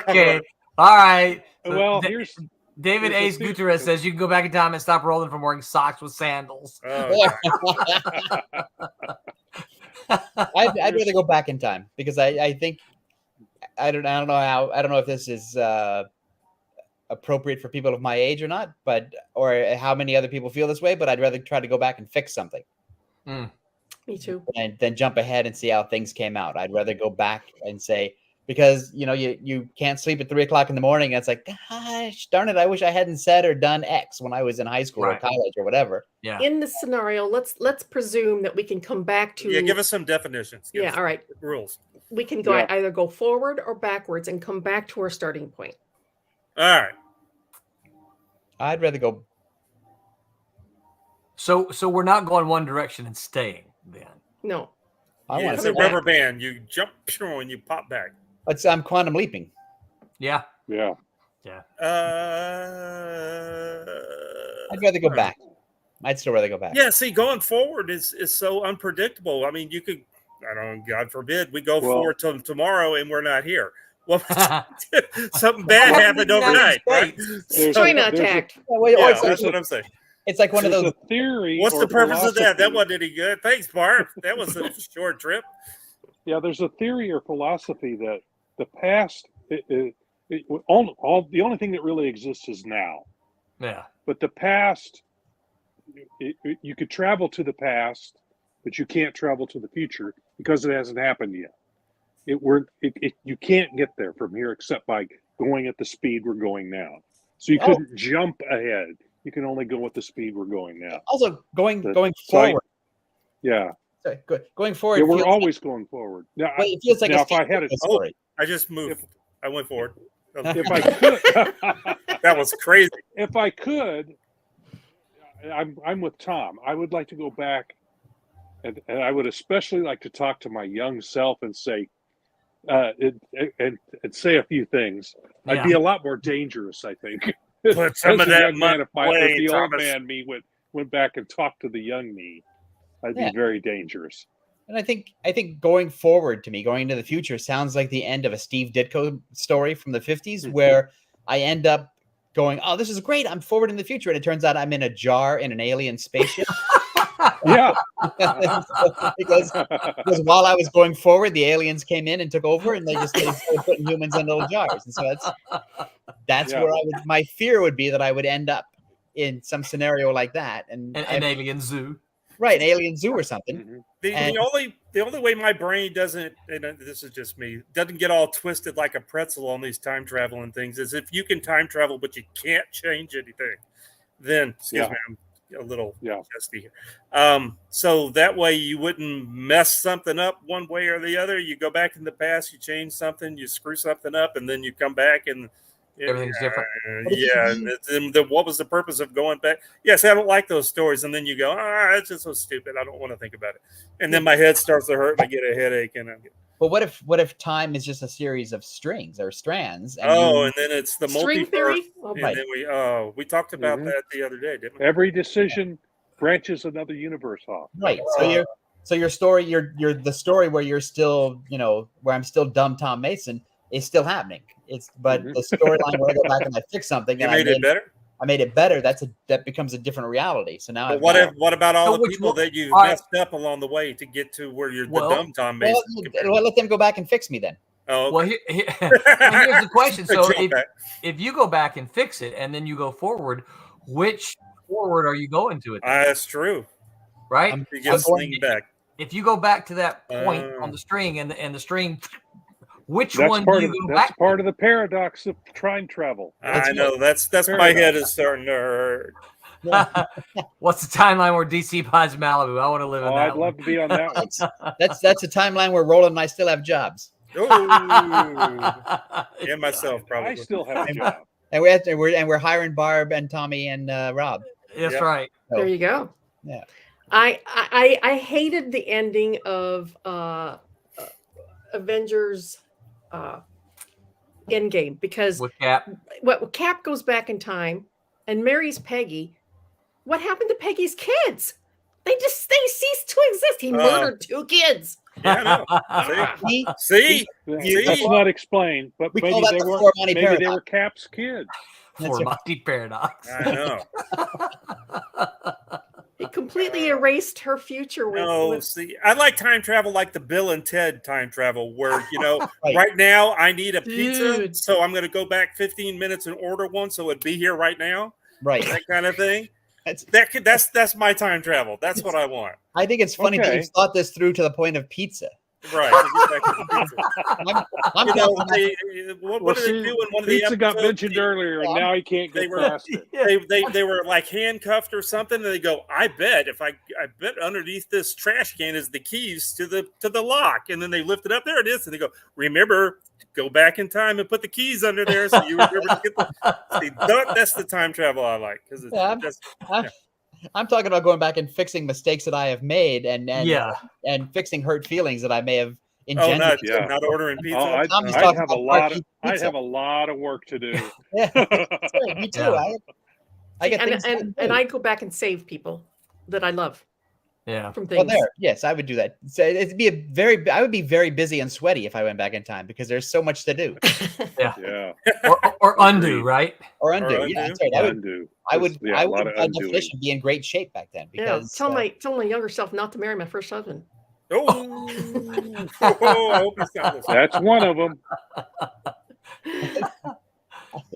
Okay. All right. Well, here's David Ace Gutierrez says you can go back in time and stop rolling from wearing socks with sandals. Oh, I'd rather go back in time because I think I don't know if this is appropriate for people of my age or not, or how many other people feel this way, but I'd rather try to go back and fix something. Me too. And then jump ahead and see how things came out. I'd rather go back and say, because you can't sleep at 3 o'clock in the morning. And it's like, gosh, darn it! I wish I hadn't said or done X when I was in high school or college or whatever. Yeah. In this scenario, let's presume that we can come back to. Yeah, give us some definitions. Give us all right. Rules. We can go either go forward or backwards and come back to our starting point. All right. I'd rather go. So we're not going one direction and staying then. No. I want to say rubber band. You jump and you pop back. I'm quantum leaping. Yeah. Yeah. I'd rather go back. I'd still rather go back. Yeah, see, going forward is so unpredictable. I mean, you could, God forbid, we go forward to tomorrow and we're not here. Well, something bad happened overnight, right? China attacked. That's what I'm saying. It's like one of those theories. What's the purpose of that? That wasn't any good. Thanks, Barb. That was a short trip. Yeah, there's a theory or philosophy that the past, the only thing that really exists is now. Yeah. But the past, you could travel to the past, but you can't travel to the future because it hasn't happened yet. You can't get there from here except by going at the speed we're going now. So you couldn't jump ahead. You can only go at the speed we're going now. Also, going forward. Sorry, going forward. Yeah, we're always going forward. Now, it feels like if I had story. I just moved. I went forward. If I could, that was crazy. If I could, I'm with Tom. I would like to go back, and I would especially like to talk to my young self and say, and say a few things. Yeah. I'd be a lot more dangerous, I think. Put some of that money away, if the old Thomas. man me went back and talked to the young me, I'd be very dangerous. And I think going forward to me, going into the future sounds like the end of a Steve Ditko story from the 50s, where I end up going, oh, this is great. I'm forward in the future. And it turns out I'm in a jar in an alien spaceship. Yeah. because while I was going forward, the aliens came in and took over, and they started putting humans in little jars. And so that's where my fear would be that I would end up in some scenario like that. And an alien zoo. Right, an alien zoo or something. The only way my brain doesn't, and this is just me, doesn't get all twisted like a pretzel on these time traveling things is if you can time travel but you can't change anything, then excuse me, I'm a little testy here. So that way you wouldn't mess something up one way or the other. You go back in the past, you change something, you screw something up, and then you come back and everything's different. And then what was the purpose of going back? Yes, I don't like those stories. And then you go, it's just so stupid. I don't want to think about it. And then my head starts to hurt and I get a headache. But what if time is just a series of strings or strands? And then it's the string multiverse. Theory? And then we talked about that the other day, didn't we? Every decision branches another universe off. Right. So your story, you're the story where you're still, where I'm still dumb Tom Mason is still happening. But the storyline where I go back and I fix something and I made it better. I made it better. That becomes a different reality. So now, what about all the people that you messed up along the way to get to where you're the dumb Tom Mason? Well, let them go back and fix me then. Oh, okay. Well, here's the question. So if you go back and fix it, and then you go forward, which forward are you going to it? That's true. Right? You get Fling back. if you go back to that point on the string and the string, which That's one part do of you go that's back part of the paradox of time travel. I know that's my head is starting to hurt. to? What's the timeline where DC buys Malibu? I want to live in Oh, that I'd love to be on that one. That's a timeline where Roland and I still have jobs, Ooh. And myself probably. I still have a job. and we're hiring Barb and Tommy and Rob. That's Yep. right. There you go. Yeah. I hated the ending of Avengers Endgame because With Cap. Cap goes back in time and marries Peggy. What happened to Peggy's kids? They ceased to exist. He murdered 2 kids. Yeah, I know. See? That's not explained, but We maybe call that they the were Four-Money maybe they paradox. were Cap's kids. For Monty Paradox. I know. It completely erased her future. See, I like time travel like the Bill and Ted time travel, where Right. right now I need a pizza, Dude. so I'm going to go back 15 minutes and order one, so it'd be here right now. Right. That kind of thing. That's That's my time travel. That's what I want. I think it's funny that Okay. you've thought this through to the point of pizza. Right. Get back to the pizza. I'm You know, down for that. what did they do in one of the Pizza got episodes? mentioned earlier, and now he can't They get were- past it. They were like handcuffed or something, and they go, I bet underneath this trash can is the keys to the lock, and then they lift it up, there it is, and they go, remember, go back in time and put the keys under there so you remember to get the that's the time travel I like, because it's Yeah, just I'm talking about going back and fixing mistakes that I have made and fixing hurt feelings that I may have engendered. not ordering pizza. Oh, I'd Tommy's have talking a about lot of pizza. of work to do. Yeah, that's right, me too. Yeah. I get things and I go back and save people that I love Yeah. from well, things. there. Yes, I would do that. So I would be very busy and sweaty if I went back in time because there's so much to do Yeah, Or undo, right? or undo. Or Yeah, undo. that's right. undo. I would Yeah, a lot by of undoing. definition be in great shape back then Yeah, because tell my younger self not to marry my first husband. Oh, I hope he's not listening. That's one of them.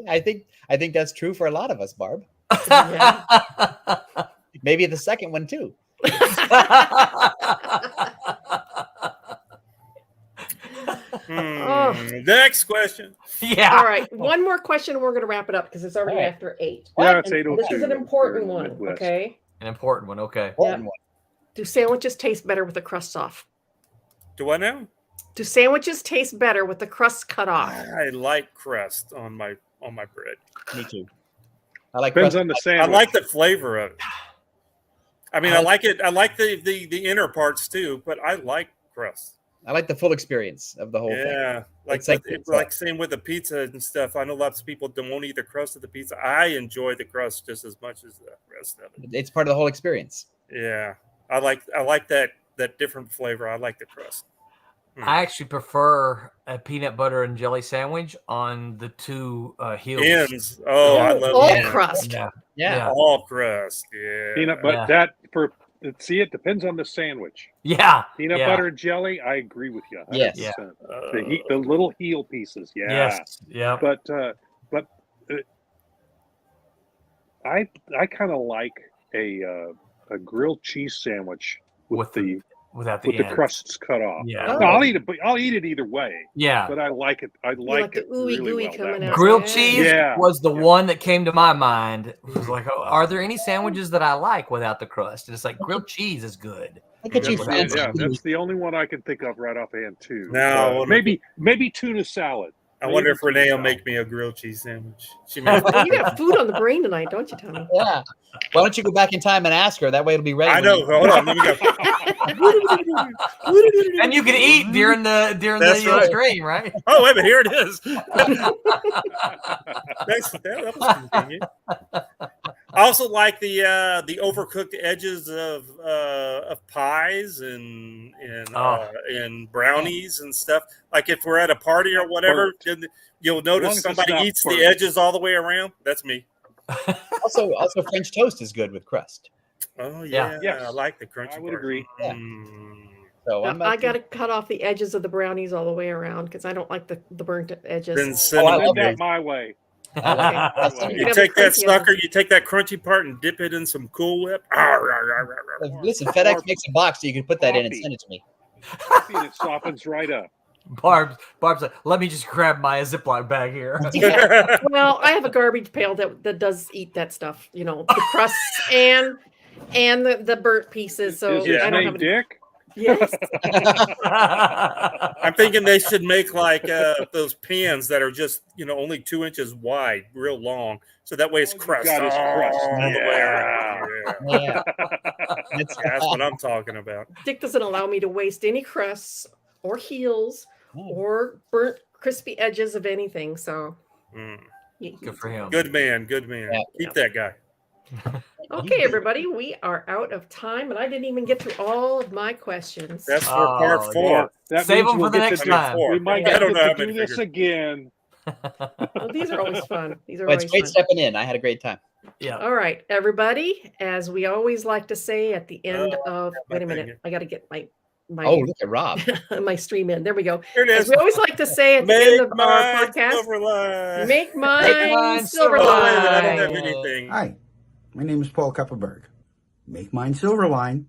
I think that's true for a lot of us, Barb. Yeah. Maybe the second one too. Oh. Next question. Yeah. All right, one more question, and we're going to wrap it up because it's already All right. after 8. Yeah, it's And 8:02. this is an important Here in the one. Midwest. Okay, An important one. Okay. Important one. do sandwiches taste better with the crust off? Do I know? Do sandwiches taste better with the crust cut off? I like crust on my bread. Me too. I like Depends crust- on the I sandwich. like the flavor of it. I mean, I like it. I like the inner parts too, but I like crust. I like the full experience of the whole thing. Yeah, It's like it's pizza. like same with the pizza and stuff. I know lots of people don't eat the crust of the pizza. I enjoy the crust just as much as the rest of it. It's part of the whole experience. Yeah, I like that different flavor. I like the crust. I actually prefer a peanut butter and jelly sandwich on the 2 heels. Ends. Oh, I love all that. crust. Yeah. Yeah. All crust. Yeah. peanut butter. Yeah. That for see, it depends on the sandwich. Yeah. Peanut Yeah. butter and jelly. I agree with you. Yes. 100%. The little heel pieces. Yeah. Yes. Yeah. But I kind of like a grilled cheese sandwich with the Without the ends. crusts cut off. Yeah. No, I'll eat it either way. Yeah. But I like it. I like like the it ooey really gooey well. coming that out. way. Grilled Yeah. cheese Yeah. was the one that came to my mind. It was like, oh, are there any sandwiches that I like without the crust? And it's like grilled cheese is good. Look at you, That's, fancy. that's the only one I can think of right offhand too. No, maybe tuna salad. I wonder if Renee will make me a grilled cheese sandwich. She Well, made you got food on the brain tonight, don't you, Tommy? Yeah. Why don't you go back in time and ask her? That way it'll be ready. I when know. you- Hold on. Let me go. And you can eat during the That's right. stream, right? Oh, wait a minute. Here it is. That was convenient. I also like the overcooked edges of pies and brownies and stuff. Like if we're at a party or whatever, then you'll As long notice as it's somebody not eats burnt. the edges all the way around. That's me. Also, French toast is good with crust. Oh Yeah. yeah, Yes. I like the crunchy. I would part. agree. Yeah. Mm. So I got to cut off the edges of the brownies all the way around because I don't like the burnt edges. Then I cinnamon. did that my way. You take that sucker, you take that crunchy part and dip it in some Cool Whip. Listen, FedEx makes a box so you can put that in and send it to me. And it softens right up. Barb's like, let me just grab my Ziploc bag here. Well, I have a garbage pail that does eat that stuff, you know, the crusts and the burnt pieces. So Is I don't name have Dick? Yes. I'm thinking they should make like those pans that are just, you know, only 2 inches wide, real long, so that way it's crust. Got his crust. all the way around. Yeah. That's what I'm talking about. Dick doesn't allow me to waste any crusts or heels or burnt crispy edges of anything. So Good for him. Good man. Good man. Yeah. Keep that guy. Okay, everybody, we are out of time, and I didn't even get through all of my questions. That's for part 4. That Save means them for the get next to- time. We might I have don't know how to do many this figures. again. Well, these are always fun. These are Well, it's always great fun. stepping in. I had a great time. Yeah. All right, everybody, as we always like to say at the end of wait a thing minute, here. I got to get my Oh, look at Rob. my stream in. There we go. Here it As is. we always like to say at the end of our podcast, Silverline. make mine mine silver Oh, wait a line. minute, I don't have anything. Hi, my name is Paul Kupperberg. Make mine Silverline.